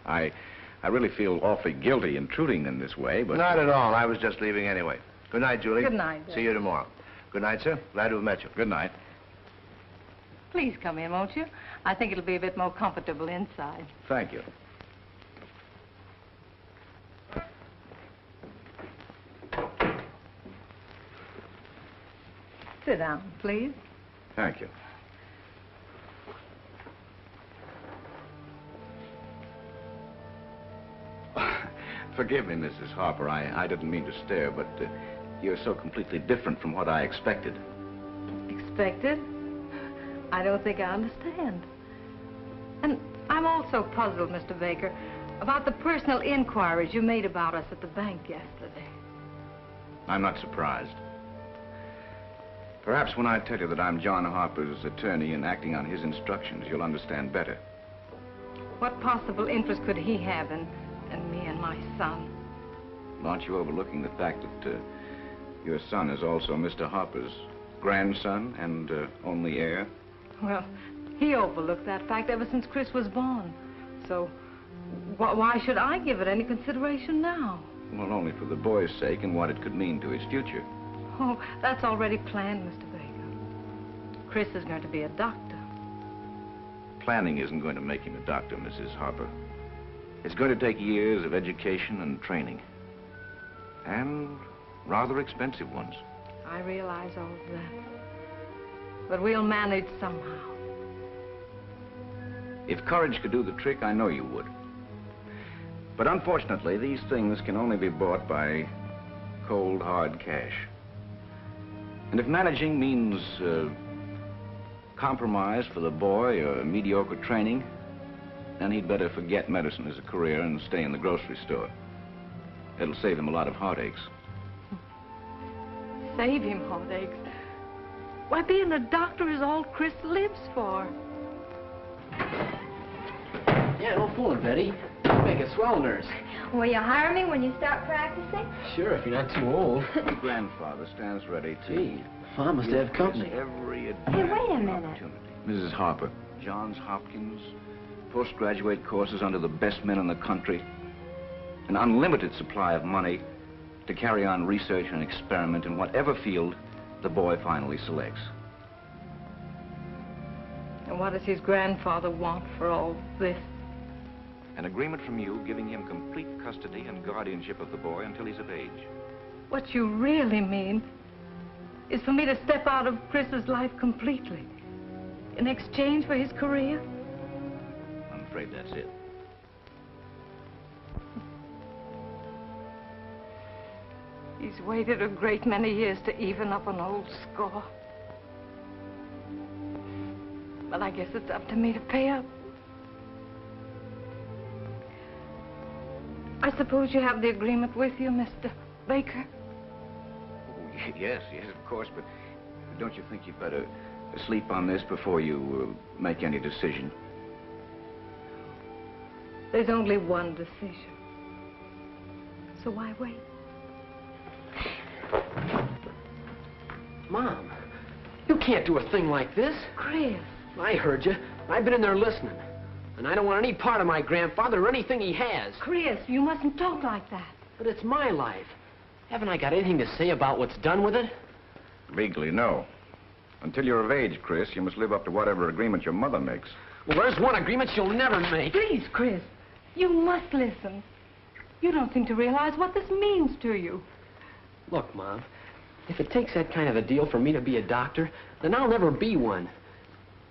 I I really feel awfully guilty intruding in this way, but... Not at all. I was just leaving anyway. Good night, Julie. Good night, See you tomorrow. Good night, sir. Glad to have met you. Good night. Please come in, won't you? I think it'll be a bit more comfortable inside. Thank you. Sit down, please. Thank you. Forgive me, Mrs. Harper. I didn't mean to stare, but you're so completely different from what I expected. Expected? I don't think I understand. And I'm also puzzled, Mr. Baker, about the personal inquiries you made about us at the bank yesterday. I'm not surprised. Perhaps when I tell you that I'm John Harper's attorney and acting on his instructions, you'll understand better. What possible interest could he have in me and my son? Aren't you overlooking the fact that your son is also Mr. Harper's grandson and only heir? Well, he overlooked that fact ever since Chris was born. So, why should I give it any consideration now? Well, only for the boy's sake and what it could mean to his future. Oh, that's already planned, Mr. Baker. Chris is going to be a doctor. Planning isn't going to make him a doctor, Mrs. Harper. It's going to take years of education and training. And rather expensive ones. I realize all of that. But we'll manage somehow. If courage could do the trick, I know you would. But unfortunately, these things can only be bought by cold, hard cash. And if managing means compromise for the boy or mediocre training, then he'd better forget medicine as a career and stay in the grocery store. It'll save him a lot of heartaches. Save him heartaches? Why, being a doctor is all Chris lives for. Yeah, no fooling, Betty. You make a swell nurse. Will you hire me when you start practicing? Sure, if you're not too old. Your grandfather stands ready to... Gee, Mom must have company. Every Hey, wait a minute. opportunity. Mrs. Harper, Johns Hopkins, postgraduate courses under the best men in the country, an unlimited supply of money to carry on research and experiment in whatever field the boy finally selects. And what does his grandfather want for all this? An agreement from you giving him complete custody and guardianship of the boy until he's of age. What you really mean is for me to step out of Chris's life completely in exchange for his career? I'm afraid that's it. He's waited a great many years to even up an old score. But I guess it's up to me to pay up. I suppose you have the agreement with you, Mr. Baker? Oh, yes, of course, but don't you think you'd better sleep on this before you make any decision? There's only one decision. So why wait? Mom, you can't do a thing like this. Chris. I heard you. I've been in there listening. And I don't want any part of my grandfather or anything he has. Chris, you mustn't talk like that. But it's my life. Haven't I got anything to say about what's done with it? Legally, no. Until you're of age, Chris, you must live up to whatever agreement your mother makes. Well, there's one agreement she'll never make. Please, Chris, you must listen. You don't seem to realize what this means to you. Look, Mom, if it takes that kind of a deal for me to be a doctor, then I'll never be one.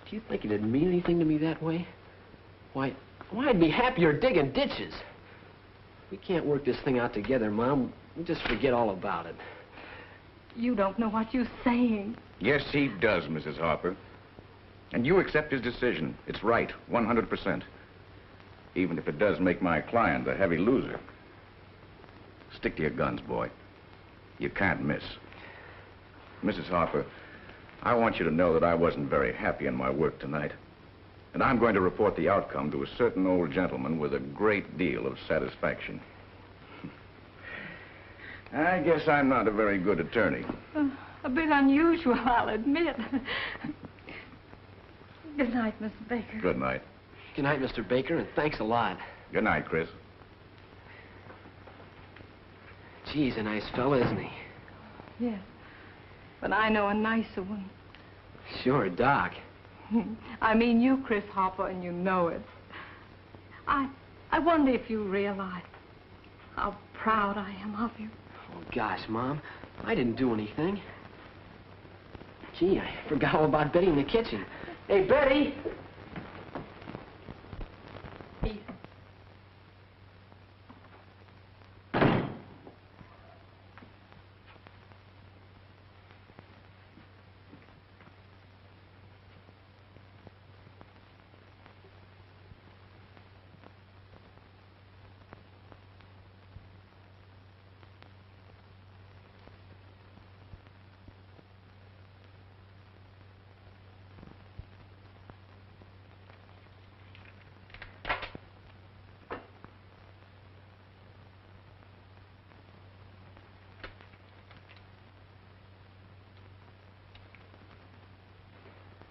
Do you think it'd mean anything to me that way? Why, I'd be happier digging ditches. We can't work this thing out together, Mom. We just forget all about it. You don't know what you're saying. Yes, he does, Mrs. Harper. And you accept his decision. It's right, 100%. Even if it does make my client a heavy loser. Stick to your guns, boy. You can't miss. Mrs. Harper, I want you to know that I wasn't very happy in my work tonight. And I'm going to report the outcome to a certain old gentleman with a great deal of satisfaction. I guess I'm not a very good attorney. A bit unusual, I'll admit. Good night, Mr. Baker. Good night. Good night, Mr. Baker, and thanks a lot. Good night, Chris. Gee, he's a nice fella, isn't he? Yes. But I know a nicer one. Sure, Doc. I mean you, Chris Hopper, and you know it. I wonder if you realize how proud I am of you. Oh, gosh, Mom. I didn't do anything. Gee, I forgot all about Betty in the kitchen. Hey, Betty!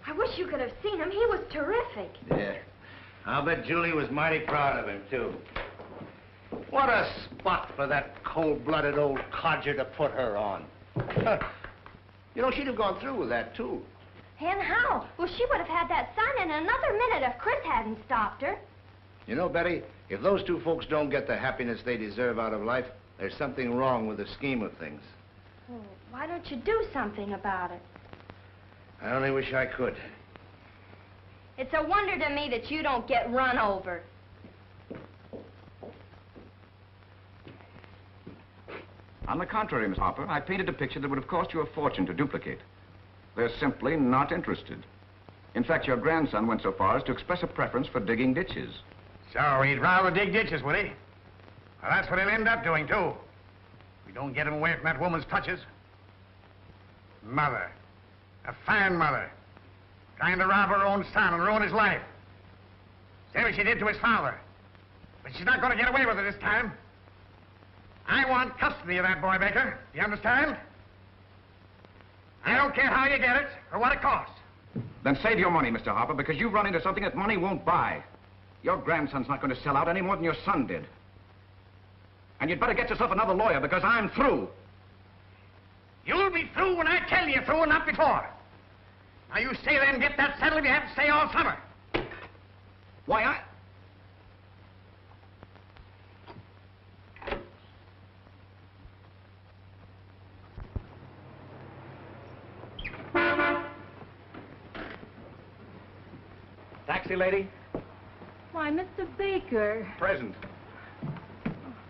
I wish you could have seen him. He was terrific. Yeah. I'll bet Julie was mighty proud of him, too. What a spot for that cold-blooded old codger to put her on. You know, she'd have gone through with that, too. And how? Well, she would have had that son in another minute if Chris hadn't stopped her. You know, Betty, if those two folks don't get the happiness they deserve out of life, there's something wrong with the scheme of things. Well, why don't you do something about it? I only wish I could. It's a wonder to me that you don't get run over. On the contrary, Miss Harper, I painted a picture that would have cost you a fortune to duplicate. They're simply not interested. In fact, your grandson went so far as to express a preference for digging ditches. So he'd rather dig ditches, would he? Well, that's what he'll end up doing, too. We don't get him away from that woman's touches. Mother. A fine mother. Trying to rob her own son and ruin his life. Same as she did to his father. But she's not going to get away with it this time. I want custody of that boy, Baker. You understand? I don't care how you get it or what it costs. Then save your money, Mr. Harper, because you've run into something that money won't buy. Your grandson's not going to sell out any more than your son did. And you'd better get yourself another lawyer, because I'm through. You'll be through when I tell you through and not before. Now, you stay there and get that settled if you have to stay all summer. Why, Taxi, lady? Why, Mr. Baker. Present.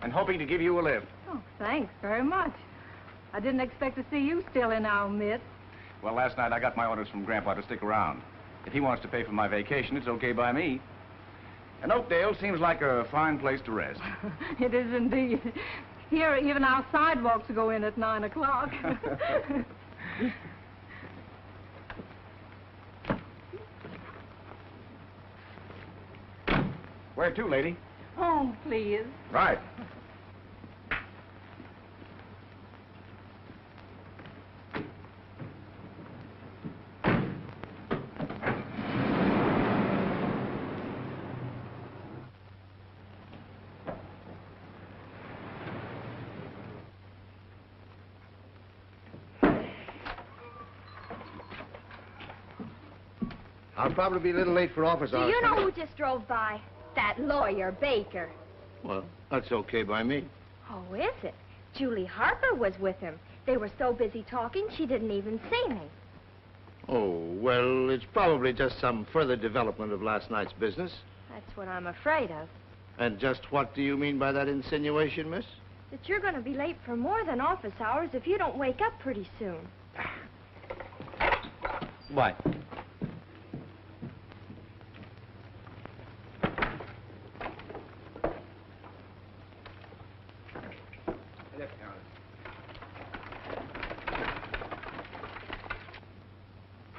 And hoping to give you a lift. Oh, thanks very much. I didn't expect to see you still in our midst. Well, last night I got my orders from Grandpa to stick around. If he wants to pay for my vacation, it's okay by me. And Oakdale seems like a fine place to rest. It is indeed. Here, even our sidewalks go in at 9 o'clock. Where to, lady? Oh, please. Right. I'll probably be a little late for office hours. Do you know who just drove by? That lawyer, Baker. Well, that's okay by me. Oh, is it? Julie Harper was with him. They were so busy talking, she didn't even see me. Oh, well, it's probably just some further development of last night's business. That's what I'm afraid of. And just what do you mean by that insinuation, miss? That you're going to be late for more than office hours if you don't wake up pretty soon. What?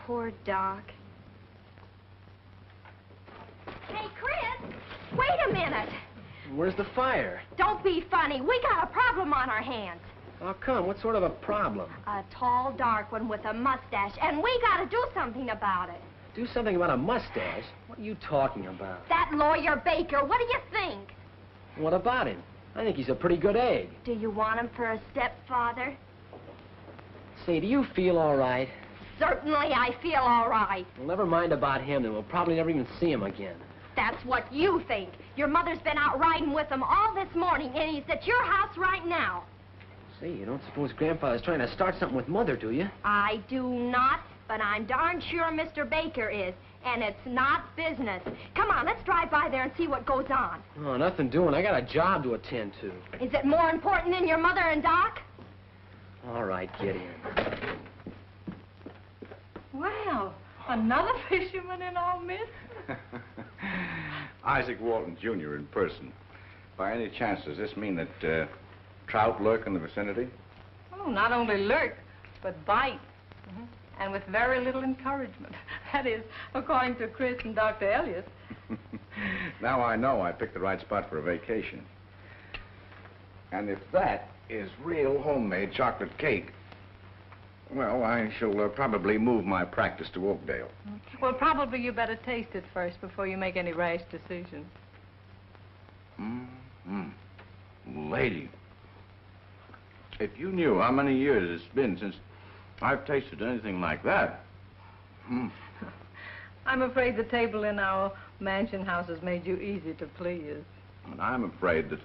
Poor Doc. Hey, Chris! Wait a minute! Where's the fire? Don't be funny. We got a problem on our hands. How come? What sort of a problem? A tall, dark one with a mustache, and we got to do something about it. Do something about a mustache? What are you talking about? That lawyer Baker, what do you think? What about him? I think he's a pretty good egg. Do you want him for a stepfather? Say, do you feel all right? Certainly I feel all right. Well, never mind about him, then. We'll probably never even see him again. That's what you think. Your mother's been out riding with him all this morning, and he's at your house right now. Say, you don't suppose Grandfather's trying to start something with Mother, do you? I do not, but I'm darn sure Mr. Baker is, and it's not business. Come on, let's drive by there and see what goes on. Oh, nothing doing. I got a job to attend to. Is it more important than your mother and Doc? All right, get in. Well, another fisherman in our midst? Isaac Walton, Jr. in person. By any chance, does this mean that trout lurk in the vicinity? Oh, not only lurk, but bite. And with very little encouragement. That is, according to Chris and Dr. Elliott. Now I know I picked the right spot for a vacation. And if that is real homemade chocolate cake, well, I shall probably move my practice to Oakdale. Well, probably you better taste it first before you make any rash decisions. Lady, if you knew how many years it's been since I've tasted anything like that. I'm afraid the table in our mansion house has made you easy to please. And I'm afraid that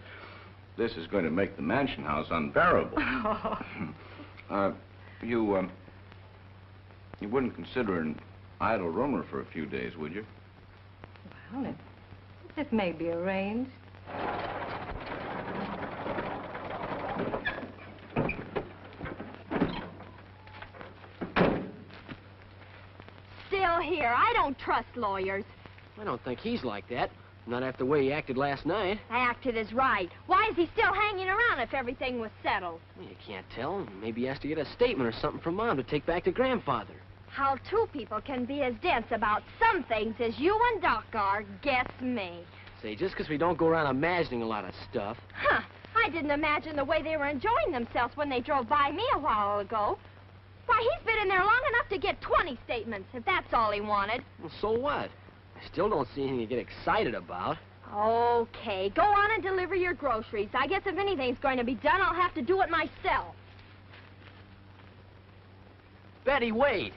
this is going to make the mansion house unbearable. You wouldn't consider an idle roomer for a few days, would you? Well, it may be arranged. Still here. I don't trust lawyers. I don't think he's like that. Not after the way he acted last night. Acted is right. Why is he still hanging around if everything was settled? Well, you can't tell. Maybe he has to get a statement or something from Mom to take back to Grandfather. How two people can be as dense about some things as you and Doc are, guess me. Say, just because we don't go around imagining a lot of stuff. Huh. I didn't imagine the way they were enjoying themselves when they drove by me a while ago. Why, he's been in there long enough to get 20 statements, if that's all he wanted. Well, so what? I still don't see anything to get excited about. Okay, go on and deliver your groceries. I guess if anything's going to be done, I'll have to do it myself. Betty, wait.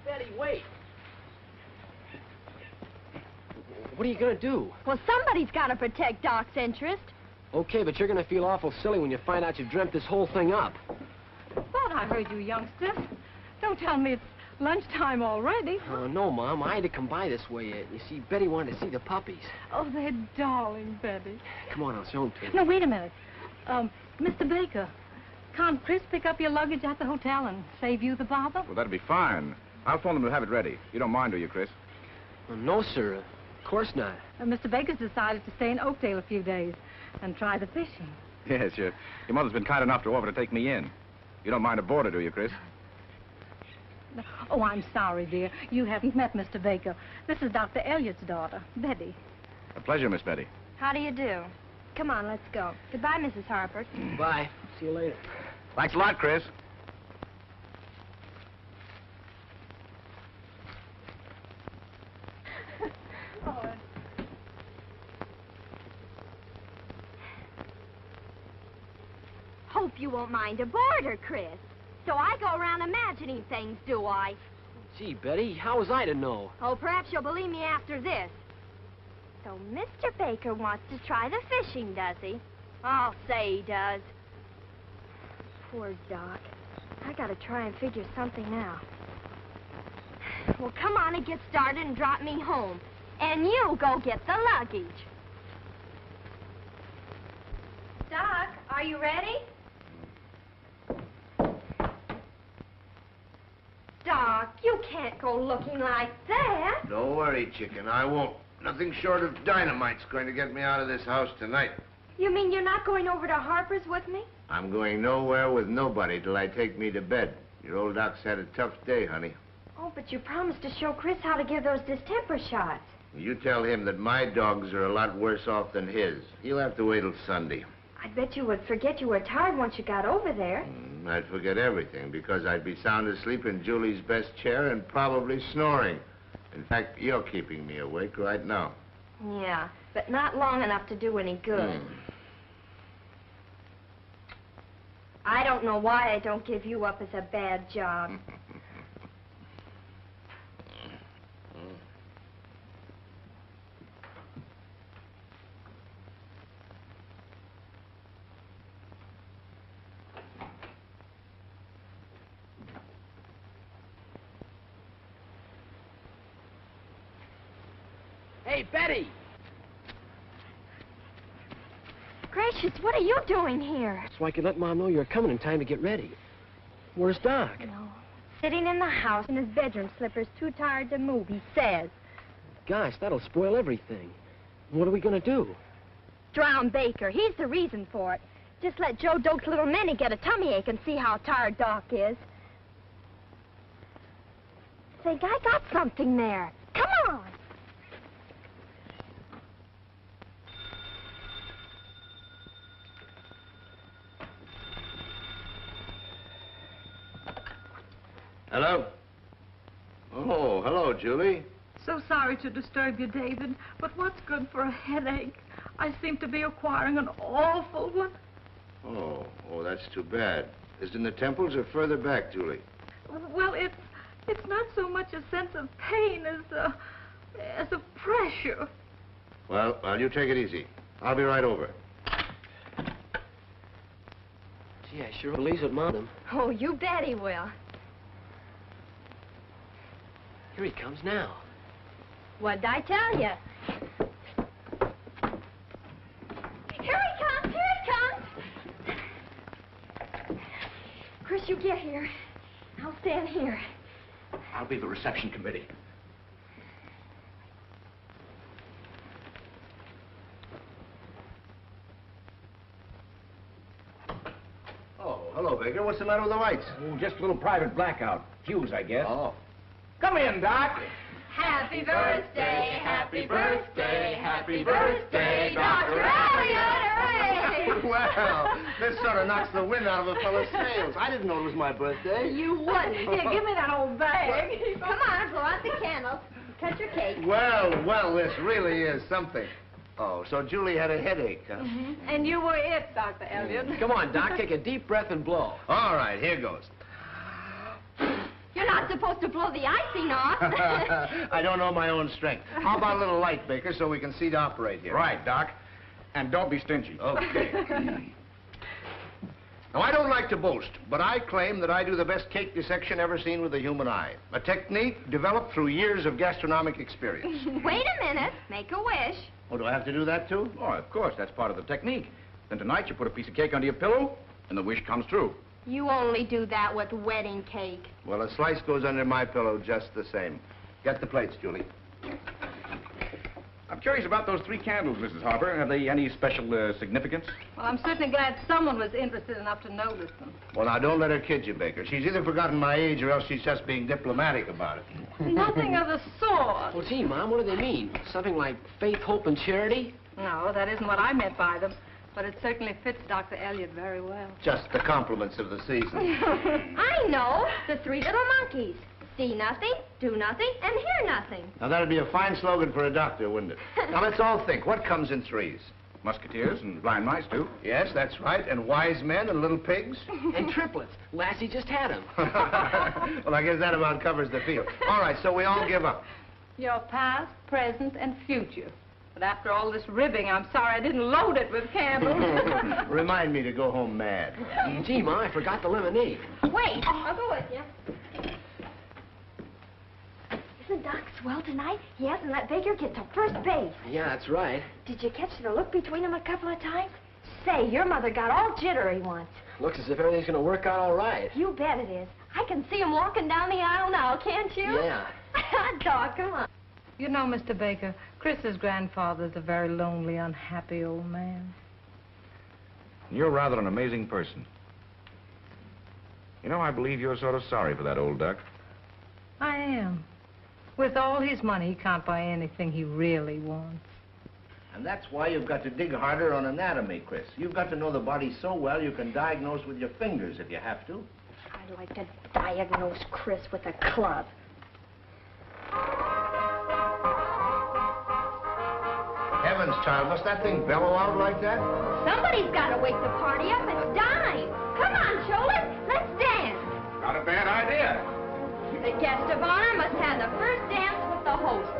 Betty, wait. What are you going to do? Well, somebody's got to protect Doc's interest. Okay, but you're going to feel awful silly when you find out you've dreamt this whole thing up. Thought I heard you, youngster. Don't tell me it's lunchtime already. Oh, no, Mom. I had to come by this way. You see, Betty wanted to see the puppies. Oh, they're darling, Betty. Come on, I'll show them to you. No, wait a minute. Mr. Baker, can't Chris pick up your luggage at the hotel and save you the bother? Well, that'd be fine. I'll phone them to have it ready. You don't mind, do you, Chris? Well, no, sir. Of course not. Mr. Baker's decided to stay in Oakdale a few days and try the fishing. Yes, your mother's been kind enough to offer to take me in. You don't mind a boarder, do you, Chris? Oh, I'm sorry, dear. You haven't met Mr. Baker. This is Dr. Elliott's daughter, Betty. A pleasure, Miss Betty. How do you do? Come on, let's go. Goodbye, Mrs. Harper. Bye. See you later. Thanks a lot, Chris. Hope you won't mind a boarder, Chris. So I go around imagining things, do I? Gee, Betty, how was I to know? Oh, perhaps you'll believe me after this. So Mr. Baker wants to try the fishing, does he? I'll say he does. Poor Doc. I gotta try and figure something out. Well, come on and get started and drop me home. And you go get the luggage. Doc, are you ready? Doc, you can't go looking like that. Don't worry, chicken. I won't. Nothing short of dynamite's going to get me out of this house tonight. You mean you're not going over to Harper's with me? I'm going nowhere with nobody till I take me to bed. Your old Doc's had a tough day, honey. Oh, but you promised to show Chris how to give those distemper shots. You tell him that my dogs are a lot worse off than his. He'll have to wait till Sunday. I bet you would forget you were tired once you got over there. I'd forget everything because I'd be sound asleep in Julie's best chair and probably snoring. In fact, you're keeping me awake right now. Yeah, but not long enough to do any good. I don't know why I don't give you up as a bad job. Hey, Betty! Gracious, what are you doing here? So I could let Mom know you're coming in time to get ready. Where's Doc? No. Sitting in the house in his bedroom slippers, too tired to move, he says. Gosh, that'll spoil everything. What are we gonna do? Drown Baker. He's the reason for it. Just let Joe Doak's little Minnie get a tummy ache and see how tired Doc is. Think I got something there. Come on. Hello? Oh, hello, Julie. So sorry to disturb you, David, but what's good for a headache? I seem to be acquiring an awful one. Oh, that's too bad. Is it in the temples or further back, Julie? Well, it's not so much a sense of pain as a pressure. Well, you take it easy. I'll be right over. Gee, I sure believes it, Mom. Oh, you bet he will. Here he comes now. What'd I tell you? Here he comes! Here he comes! Chris, you get here. I'll stand here. I'll be the reception committee. Oh, hello, Baker. What's the matter with the lights? Oh, just a little private blackout. Fuse, I guess. Oh. Come in, Doc. Happy birthday, happy birthday, happy birthday, Dr. Elliott! Hooray! Well, this sort of knocks the wind out of a fellow's sails. I didn't know it was my birthday. You wouldn't. Here, give me that old bag. Come on, blow out the candles. Cut your cake. Well, this really is something. Oh, so Julie had a headache, huh? Mm-hmm. And you were it, Dr. Elliott. Come on, Doc, take a deep breath and blow. All right, here goes. You're not supposed to blow the icing off. I don't know my own strength. How about a little light, Baker, so we can see to operate here? Right, Doc. And don't be stingy. Okay. Now, I don't like to boast, but I claim that I do the best cake dissection ever seen with the human eye. A technique developed through years of gastronomic experience. Wait a minute. Make a wish. Oh, do I have to do that, too? Oh, of course, that's part of the technique. Then tonight you put a piece of cake under your pillow, and the wish comes true. You only do that with wedding cake. Well, a slice goes under my pillow just the same. Get the plates, Julie. I'm curious about those 3 candles, Mrs. Harper. Have they any special significance? Well, I'm certainly glad someone was interested enough to notice them. Well, now, don't let her kid you, Baker. She's either forgotten my age or else she's just being diplomatic about it. Nothing of the sort. Well, gee, Mom, what do they mean? Something like faith, hope, and charity? No, that isn't what I meant by them. But it certainly fits Dr. Elliott very well. Just the compliments of the season. I know. The 3 little monkeys. See nothing, do nothing, and hear nothing. Now, that'd be a fine slogan for a doctor, wouldn't it? Now, let's all think. What comes in 3s? Musketeers and blind mice, too. Yes, that's right. And wise men and little pigs. And triplets. Lassie just had them. Well, I guess that about covers the field. All right, so we all give up. Your past, present, and future. But after all this ribbing, I'm sorry I didn't load it with candles. Remind me to go home mad. Gee, Ma, I forgot the lemonade. Wait, I'll go with you. Isn't Doc swell tonight? He hasn't let Baker get to first base. Yeah, that's right. Did you catch the look between them a couple of times? Say, your mother got all jittery once. Looks as if everything's going to work out all right. You bet it is. I can see him walking down the aisle now, can't you? Yeah. Doc, come on. You know, Mr. Baker, Chris's grandfather's a very lonely, unhappy old man. You're rather an amazing person. You know, I believe you're sort of sorry for that old duck. I am. With all his money, he can't buy anything he really wants. And that's why you've got to dig harder on anatomy, Chris. You've got to know the body so well you can diagnose with your fingers if you have to. I'd like to diagnose Chris with a club. Heavens, child, must that thing bellow out like that? Somebody's got to wake the party up. It's dime. Come on, shoulders. Let's dance. Not a bad idea. The guest of honor must have the first dance with the host.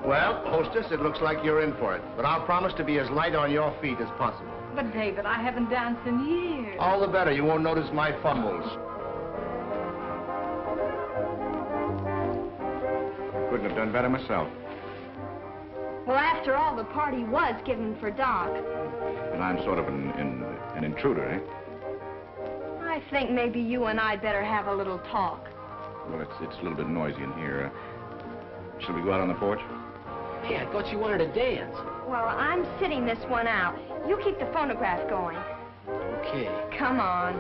Well, hostess, it looks like you're in for it. But I'll promise to be as light on your feet as possible. But, David, I haven't danced in years. All the better. You won't notice my fumbles. Couldn't have done better myself. Well, after all, the party was given for Doc. And I'm sort of an intruder, eh? I think maybe you and I'd better have a little talk. Well, it's a little bit noisy in here. Shall we go out on the porch? Hey, I thought you wanted to dance. Well, I'm sitting this one out. You keep the phonograph going. Okay. Come on.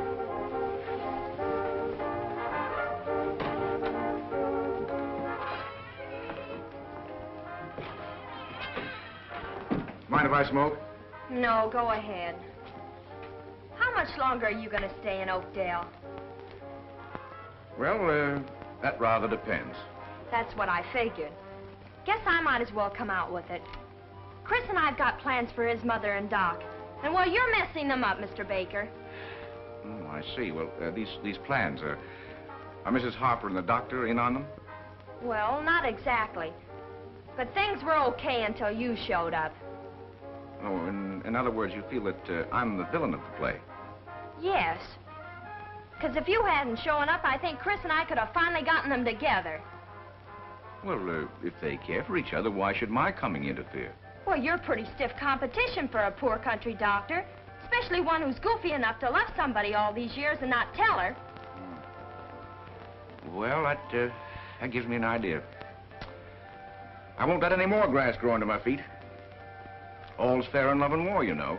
Mind if I smoke? No, go ahead. How much longer are you going to stay in Oakdale? Well, that rather depends. That's what I figured. Guess I might as well come out with it. Chris and I've got plans for his mother and Doc. And, well, you're messing them up, Mr. Baker. Oh, I see. Well, these plans, are Mrs. Harper and the doctor in on them? Well, not exactly. But things were okay until you showed up. Oh, in other words, you feel that I'm the villain of the play? Yes. Because if you hadn't shown up, I think Chris and I could have finally gotten them together. Well, if they care for each other, why should my coming interfere? Well, you're pretty stiff competition for a poor country doctor, especially one who's goofy enough to love somebody all these years and not tell her. Well, that gives me an idea. I won't let any more grass grow under my feet. All's fair in love and war, you know.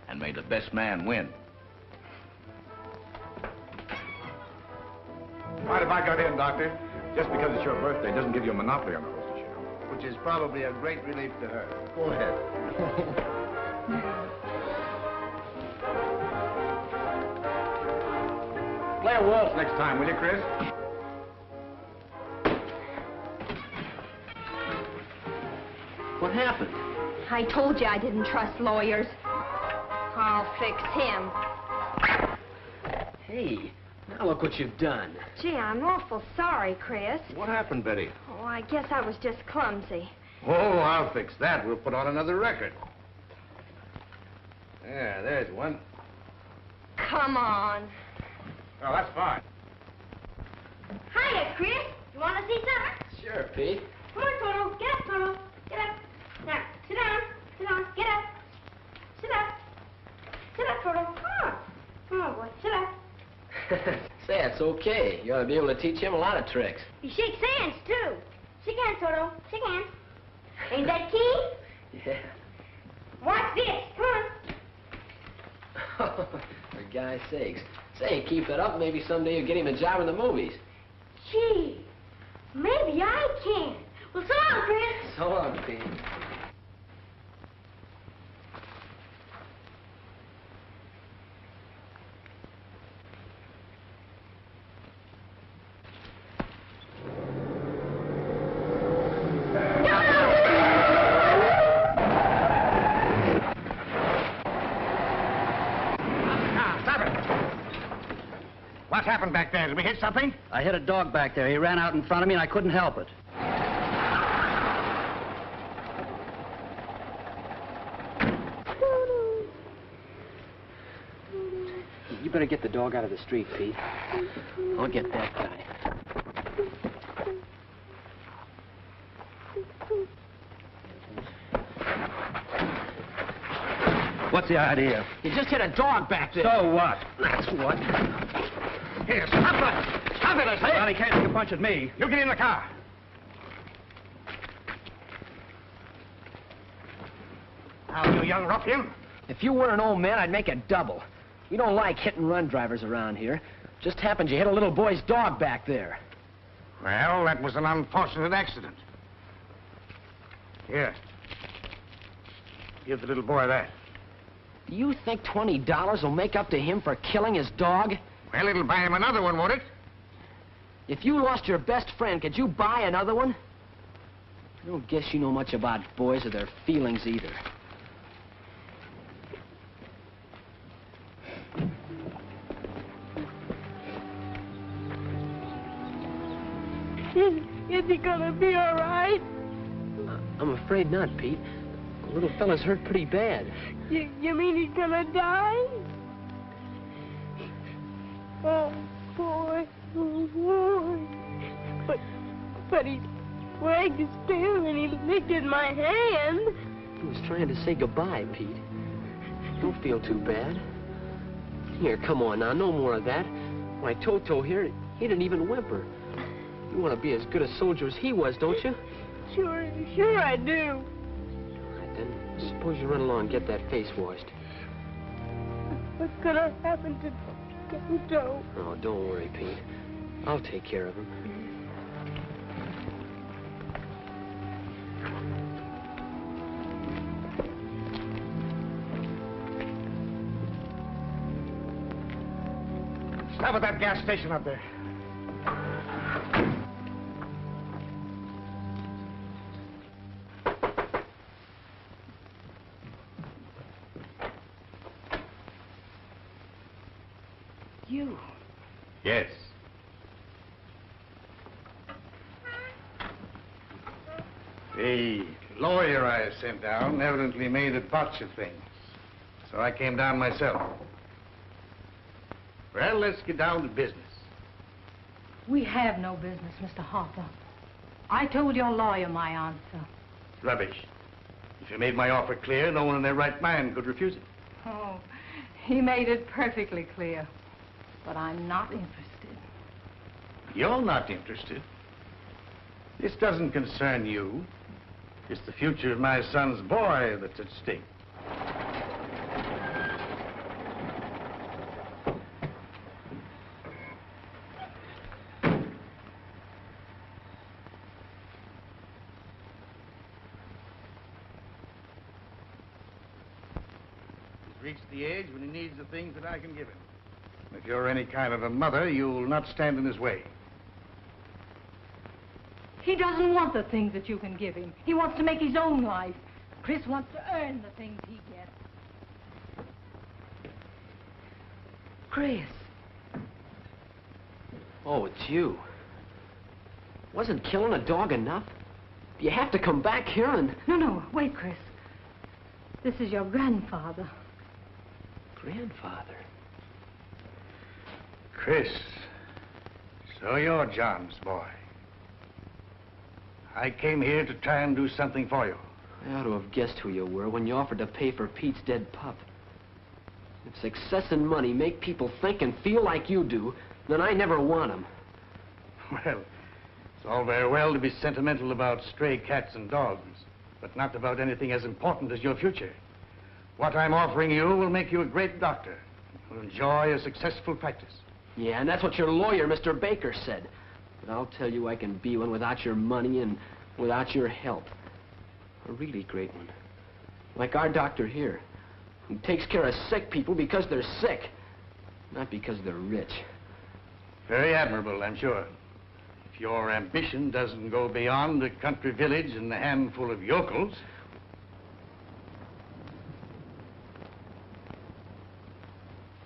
And may the best man win. Mind if I got in, Doctor? Just because it's your birthday doesn't give you a monopoly on the hostess, you know. Which is probably a great relief to her. Go ahead. Play a waltz next time, will you, Chris? What happened? I told you I didn't trust lawyers. I'll fix him. Hey, now look what you've done. Gee, I'm awful sorry, Chris. What happened, Betty? Oh, I guess I was just clumsy. Oh, I'll fix that. We'll put on another record. Yeah, there's one. Come on. Oh, that's fine. Hiya, Chris. You want to see something? Sure, Pete. Come on, Toto. Get up, Toto. Get up. Now, sit down. Sit down. Get up. Sit up. Sit up, Toto. Come on. Come on, boy. Sit up. Say, it's okay. You ought to be able to teach him a lot of tricks. He shakes hands, too. Shake hands, Toto. Shake hands. Ain't that key? Yeah. Watch this. Come on. For guy's sakes. Say, keep it up. Maybe someday you'll get him a job in the movies. Gee, maybe I can. Well, so long, Chris. So long, Pete. What happened back there? Did we hit something? I hit a dog back there. He ran out in front of me, and I couldn't help it. You better get the dog out of the street, Pete. I'll get that guy. What's the idea? You just hit a dog back there. So what? That's what. Here, stop it! Stop it, I say! Well, he can't take a punch at me. You get in the car. Now, you young ruffian. If you were an old man, I'd make it double. We don't like hit-and-run drivers around here. Just happened you hit a little boy's dog back there. Well, that was an unfortunate accident. Here. Give the little boy that. Do you think $20 will make up to him for killing his dog? Well, it'll buy him another one, won't it? If you lost your best friend, could you buy another one? I don't guess you know much about boys or their feelings either. Is he gonna be all right? I'm afraid not, Pete. The little fella's hurt pretty bad. You mean he's gonna die? Oh, boy. Oh, boy. But he's wagged still and he lifted my hand. He was trying to say goodbye, Pete. Don't feel too bad. Here, come on now, no more of that. My Toto here, he didn't even whimper. You want to be as good a soldier as he was, don't you? Sure I do. All right, then, suppose you run along and get that face washed. What's gonna happen to Toto? Oh, don't worry, Pete. I'll take care of him. Stop at that gas station up there. You? Yes. The lawyer I sent down evidently made a botch of things. So I came down myself. Well, let's get down to business. We have no business, Mr. Harper. I told your lawyer my answer. Rubbish. If you made my offer clear, no one in their right mind could refuse it. Oh, he made it perfectly clear. But I'm not interested. You're not interested. This doesn't concern you. It's the future of my son's boy that's at stake. He's reached the age when he needs the things that I can give him. If you're any kind of a mother, you'll not stand in his way. He doesn't want the things that you can give him. He wants to make his own life. Chris wants to earn the things he gets. Chris. Oh, it's you. Wasn't killing a dog enough? Do you have to come back here and... No, wait, Chris. This is your grandfather. Grandfather? Chris, so you're John's boy. I came here to try and do something for you. I ought to have guessed who you were when you offered to pay for Pete's dead pup. If success and money make people think and feel like you do, then I never want them. Well, it's all very well to be sentimental about stray cats and dogs, but not about anything as important as your future. What I'm offering you will make you a great doctor. You'll enjoy a successful practice. Yeah, and that's what your lawyer, Mr. Baker, said. But I'll tell you I can be one without your money and without your help. A really great one. Like our doctor here, who takes care of sick people because they're sick, not because they're rich. Very admirable, I'm sure. If your ambition doesn't go beyond a country village and a handful of yokels...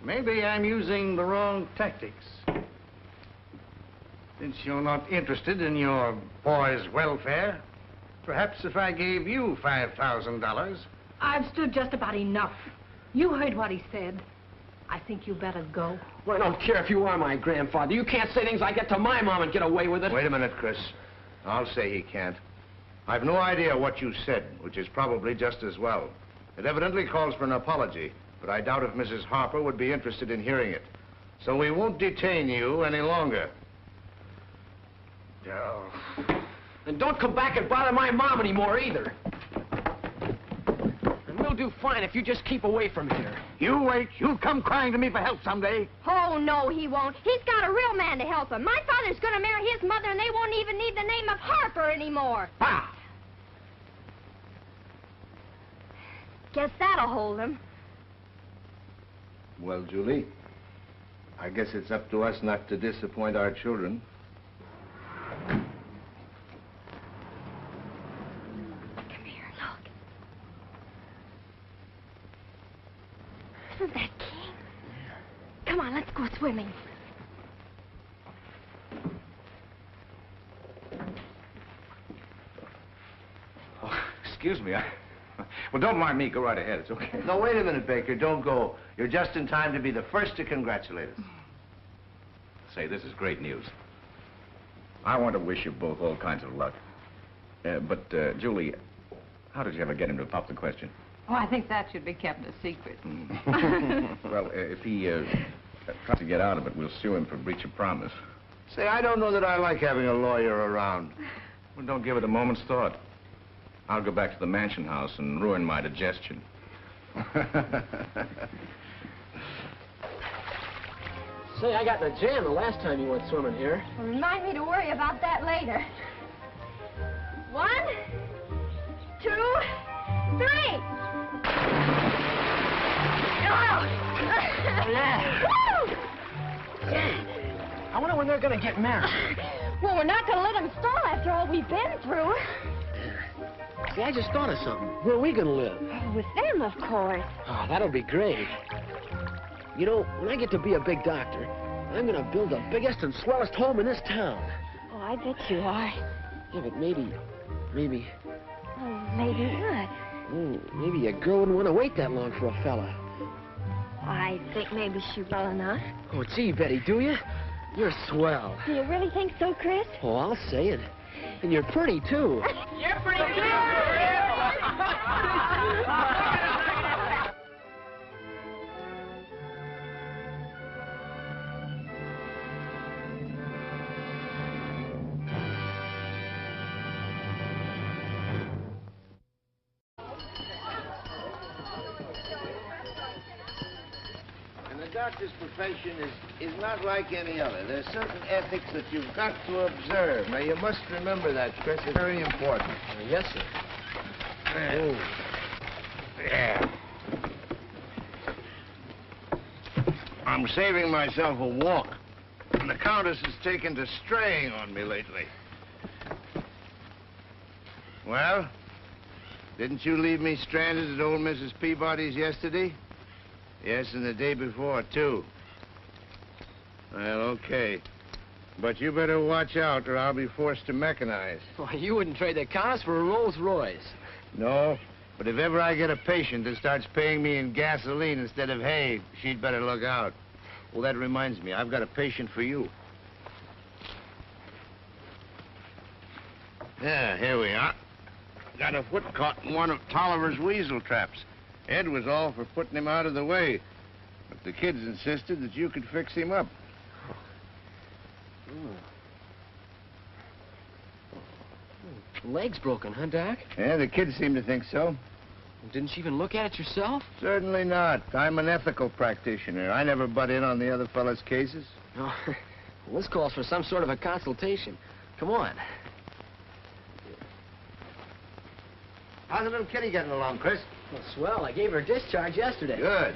Maybe I'm using the wrong tactics. Since you're not interested in your boy's welfare, perhaps if I gave you $5,000... I've stood just about enough. You heard what he said. I think you better go. Well, I don't care if you are my grandfather. You can't say things like that to my mom and get away with it. Wait a minute, Chris. I'll say he can't. I've no idea what you said, which is probably just as well. It evidently calls for an apology, but I doubt if Mrs. Harper would be interested in hearing it. So we won't detain you any longer. Oh. And don't come back and bother my mom anymore, either. And we'll do fine if you just keep away from here. You wait. You'll come crying to me for help someday. Oh, no, he won't. He's got a real man to help him. My father's going to marry his mother, and they won't even need the name of Harper anymore. Bah! Guess that'll hold him. Well, Julie, I guess it's up to us not to disappoint our children. Come here, look. Isn't that King? Come on, let's go swimming. excuse me. Well, don't mind me. Go right ahead. It's okay. No, wait a minute, Baker. Don't go. You're just in time to be the first to congratulate us. Say, this is great news. I want to wish you both all kinds of luck. But, Julie, how did you ever get him to pop the question? Oh, I think that should be kept a secret. Well, if he tries to get out of it, we'll sue him for breach of promise. Say, I don't know that I like having a lawyer around. Well, don't give it a moment's thought. I'll go back to the mansion house and ruin my digestion. Say, I got in a jam the last time you went swimming here. Well, remind me to worry about that later. 1, 2, 3. I wonder when they're gonna get married. Well, we're not gonna let them stall after all we've been through. See, I just thought of something. Where are we gonna live? With them, of course. Oh, that'll be great. You know, when I get to be a big doctor, I'm gonna build the biggest and swellest home in this town. Oh, I bet you are. Yeah, but maybe... Oh, maybe what? Maybe a girl wouldn't want to wait that long for a fella. I think maybe she will enough. Oh, gee, Betty, do you? You're swell. Do you really think so, Chris? Oh, I'll say it. And you're pretty, too. You're pretty good. The doctor's profession is not like any other. There's certain ethics that you've got to observe. Now, you must remember that, Chris. It's very important. Yes, sir. Oh. Yeah. I'm saving myself a walk. And the Countess has taken to straying on me lately. Well, didn't you leave me stranded at old Mrs. Peabody's yesterday? Yes, and the day before, too. Well, okay. But you better watch out, or I'll be forced to mechanize. Well, you wouldn't trade the Countess for a Rolls Royce. No, but if ever I get a patient that starts paying me in gasoline instead of hay, she'd better look out. Well, that reminds me, I've got a patient for you. Yeah, here we are. Got a foot caught in one of Tolliver's weasel traps. Ed was all for putting him out of the way. But the kids insisted that you could fix him up. Leg's broken, huh, Doc? Yeah, the kids seem to think so. Didn't you even look at it yourself? Certainly not. I'm an ethical practitioner. I never butt in on the other fellow's cases. Oh, well, this calls for some sort of a consultation. Come on. How's the little kitty getting along, Chris? Well, swell. I gave her a discharge yesterday. Good.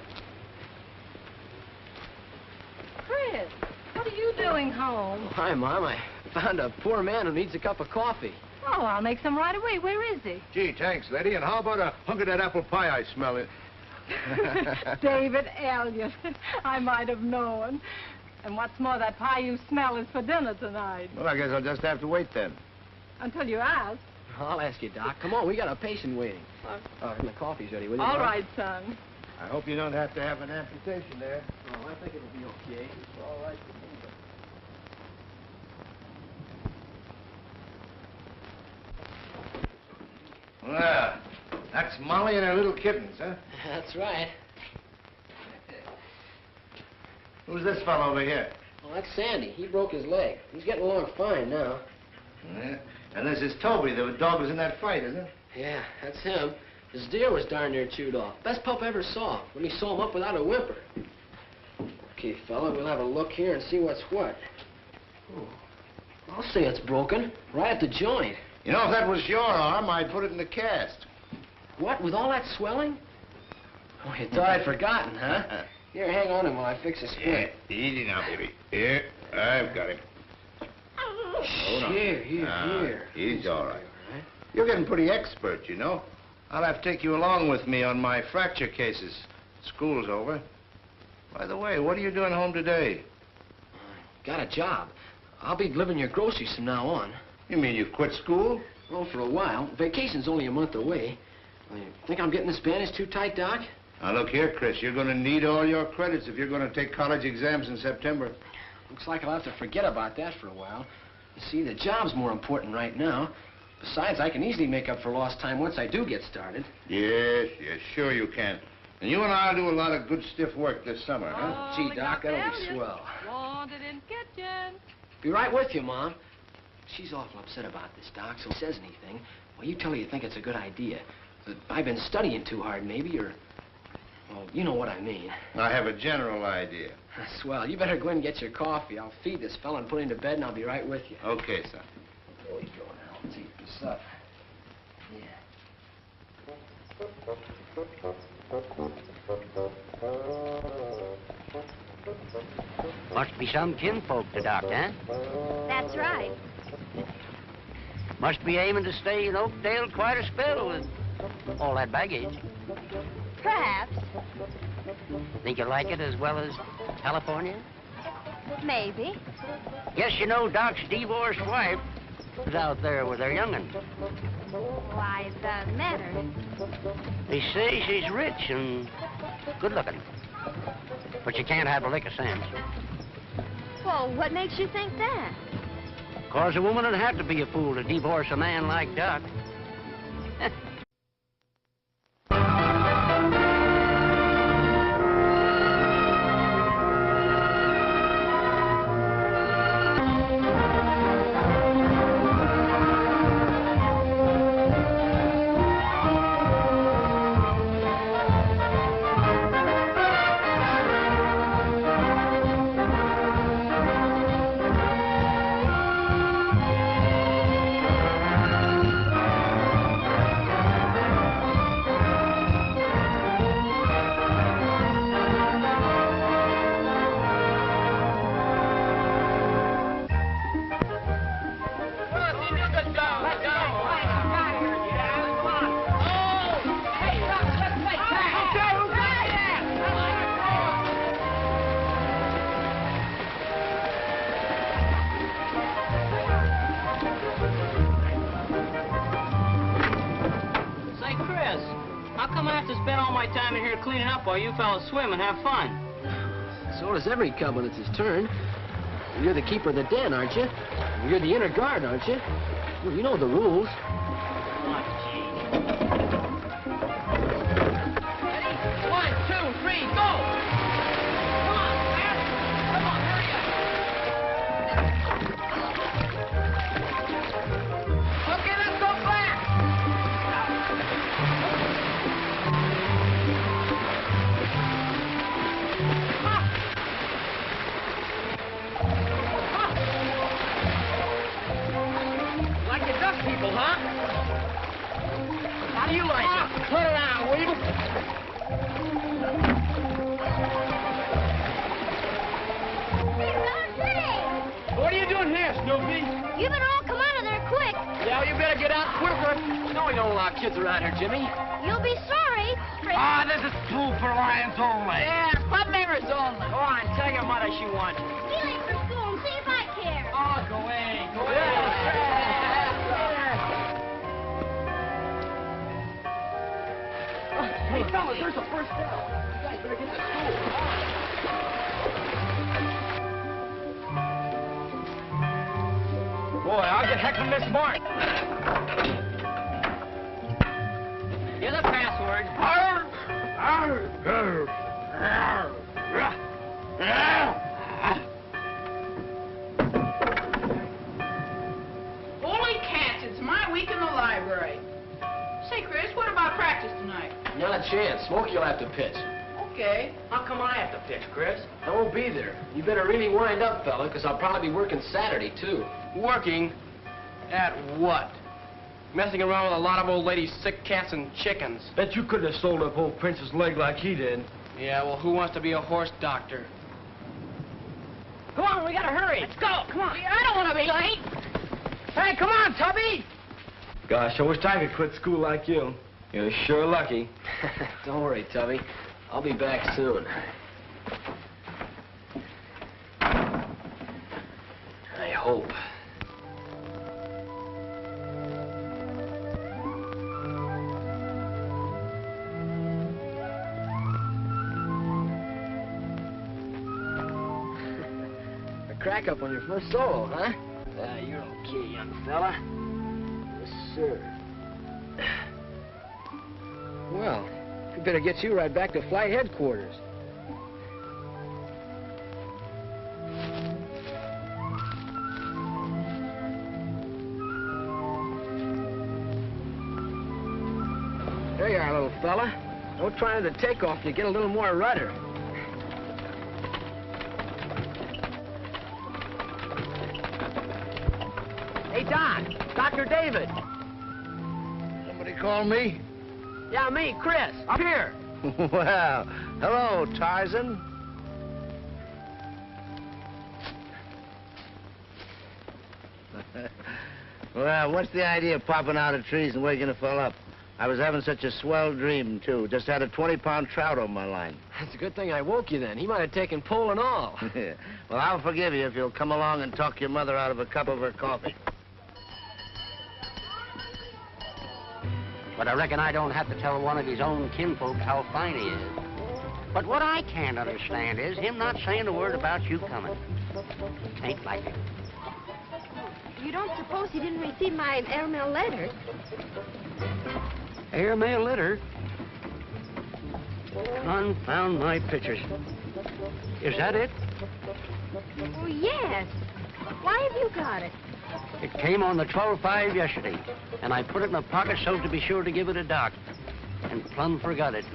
Chris, what are you doing home? Oh, hi, Mom. I found a poor man who needs a cup of coffee. Oh, I'll make some right away. Where is he? Gee, thanks, Letty. And how about a hunk of that apple pie I smell it? David Elliott. I might have known. And what's more, that pie you smell is for dinner tonight. Well, I guess I'll just have to wait then. Until you ask. I'll ask you, Doc. Come on, we got a patient waiting. And the coffee's ready, will you? All right, son. I hope you don't have to have an amputation there. Oh, I think it'll be okay. It's all right for me. Well, that's Molly and her little kittens, huh? That's right. Who's this fellow over here? Well, that's Sandy. He broke his leg. He's getting along fine now. Yeah. And this is Toby. The dog was in that fight, isn't it? Yeah, that's him. His deer was darn near chewed off. Best pup I ever saw. When he saw him up without a whimper. Okay, fella, we'll have a look here and see what's what. Oh, I'll say it's broken. Right at the joint. You know, if that was your arm, I'd put it in the cast. What, with all that swelling? Oh, you thought I'd forgotten, huh? Here, hang on to him while I fix a splint. Yeah, easy now, baby. Here, I've got him. Hold on. Here. He's all right. You're getting pretty expert, you know. I'll have to take you along with me on my fracture cases. School's over. By the way, what are you doing home today? Got a job. I'll be delivering your groceries from now on. You mean you've quit school? Well, for a while. Vacation's only a month away. You think I'm getting the Spanish too tight, Doc? Now, look here, Chris. You're going to need all your credits if you're going to take college exams in September. Looks like I'll have to forget about that for a while. You see, the job's more important right now. Besides, I can easily make up for lost time once I do get started. Yes, sure you can. And you and I'll do a lot of good stiff work this summer, huh? Gee, Doc, that'll be swell. Wanted in kitchen. Be right with you, Mom. She's awful upset about this, Doc, so if she says anything, well, you tell her you think it's a good idea. That I've been studying too hard, maybe, or... Well, you know what I mean. I have a general idea. Swell. You better go in and get your coffee. I'll feed this fella and put him to bed, and I'll be right with you. Okay, son. There you go now. Let's eat this up. Must be some kinfolk to Doc, huh? That's right. Must be aiming to stay in Oakdale quite a spell with all that baggage. Perhaps. Think you like it as well as California? Maybe. Guess you know Doc's divorced wife is out there with her young'un. Why's that matter? They say she's rich and good-looking. But you can't have a lick of sense. Well, what makes you think that? 'Cause a woman would have to be a fool to divorce a man like Doc. While you fellas swim and have fun. So does every cub when it's his turn. You're the keeper of the den, aren't you? You're the inner guard, aren't you? Well, you know the rules. Ready? 1, 2, 3, go! Come on, fast! Come on, hurry up! Okay, let's go fast! People, huh? How do you like it? Turn around, will you? What are you doing here, Snoopy? You better all come out of there quick. Yeah, you better get out quicker. No, we don't allow kids around here, Jimmy. You'll be sorry. Ah, this is food for lions only. Yeah, pup members only. Go on, tell your mother she wants. Be late for school and see if I care. Oh, go away, go away. Hey, fellas, there's a first down. You guys better get to school. Boy, I'll get heckling this mark. Here's the password. Holy cats, it's my week in the library. Say, Chris, what about practice tonight? Not a chance. Smokey will have to pitch. Okay. How come I have to pitch, Chris? I won't be there. You better really wind up, fella, because I'll probably be working Saturday, too. Working? At what? Messing around with a lot of old ladies' sick cats and chickens. Bet you couldn't have sold up old Prince's leg like he did. Yeah, well, who wants to be a horse doctor? Come on, we gotta hurry. Let's go. Come on. I don't want to be late. Hey, come on, Tubby. Gosh, I wish I could quit school like you. You're sure lucky. Don't worry, Tubby. I'll be back soon. I hope. crack up on your first solo, huh? You're okay, young fella. Yes, sir. Well, we better get you right back to flight headquarters. There you are, little fella. Don't try to take off to get a little more rudder. Hey, Doc. Dr. David. Somebody call me? Yeah, me, Chris. Up here. Well, hello, Tarzan. Well, what's the idea of popping out of trees and waking a fella up? I was having such a swell dream, too. Just had a 20-pound trout on my line. That's a good thing I woke you then. He might have taken pole and all. Well, I'll forgive you if you'll come along and talk your mother out of a cup of her coffee. But I reckon I don't have to tell one of his own kinfolk how fine he is. But what I can't understand is him not saying a word about you coming. Ain't like it. You don't suppose he didn't receive my airmail letter? Airmail letter? Confound my pictures. Is that it? Oh, yes. Why have you got it? It came on the 12/5 yesterday, and I put it in my pocket so to be sure to give it to Doc. And plumb forgot it.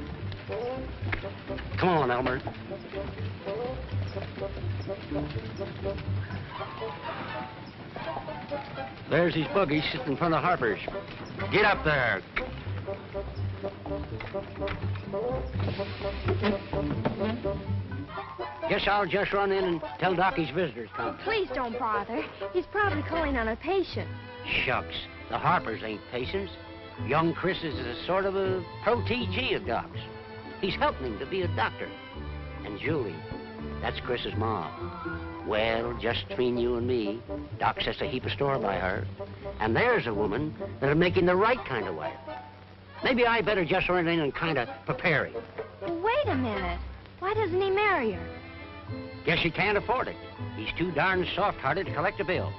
Come on, Elmer. There's his buggy sitting in front of Harper's. Get up there. Guess I'll just run in and tell Doc his visitor's come. Please don't bother. He's probably calling on a patient. Shucks. The Harpers ain't patients. Young Chris is a sort of a protégé of Doc's. He's helping him to be a doctor. And Julie, that's Chris's mom. Well, just between you and me, Doc sets a heap of store by her. And there's a woman that'll make him the right kind of wife. Maybe I better just run in and kind of prepare him. Wait a minute. Why doesn't he marry her? Guess he can't afford it. He's too darn soft-hearted to collect a bill.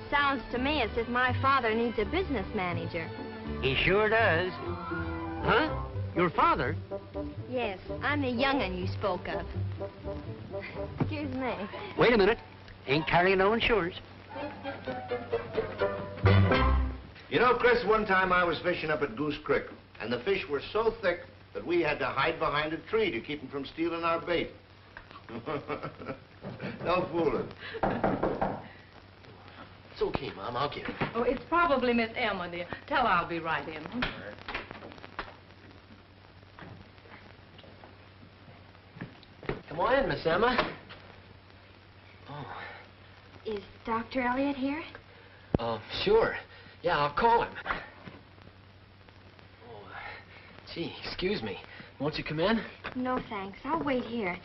Sounds to me as if my father needs a business manager. He sure does. Huh? Your father? Yes, I'm the young'un you spoke of. Excuse me. Wait a minute. Ain't carrying no insurance. You know, Chris, one time I was fishing up at Goose Creek, and the fish were so thick that we had to hide behind a tree to keep them from stealing our bait. Don't fool it. It's okay, Mom. I'll get it. Oh, it's probably Miss Emma, dear. Tell her I'll be right in. Come on in, Miss Emma. Oh. Is Dr. Elliott here? Sure. Yeah, I'll call him. Oh, gee, excuse me. Won't you come in? No, thanks. I'll wait here.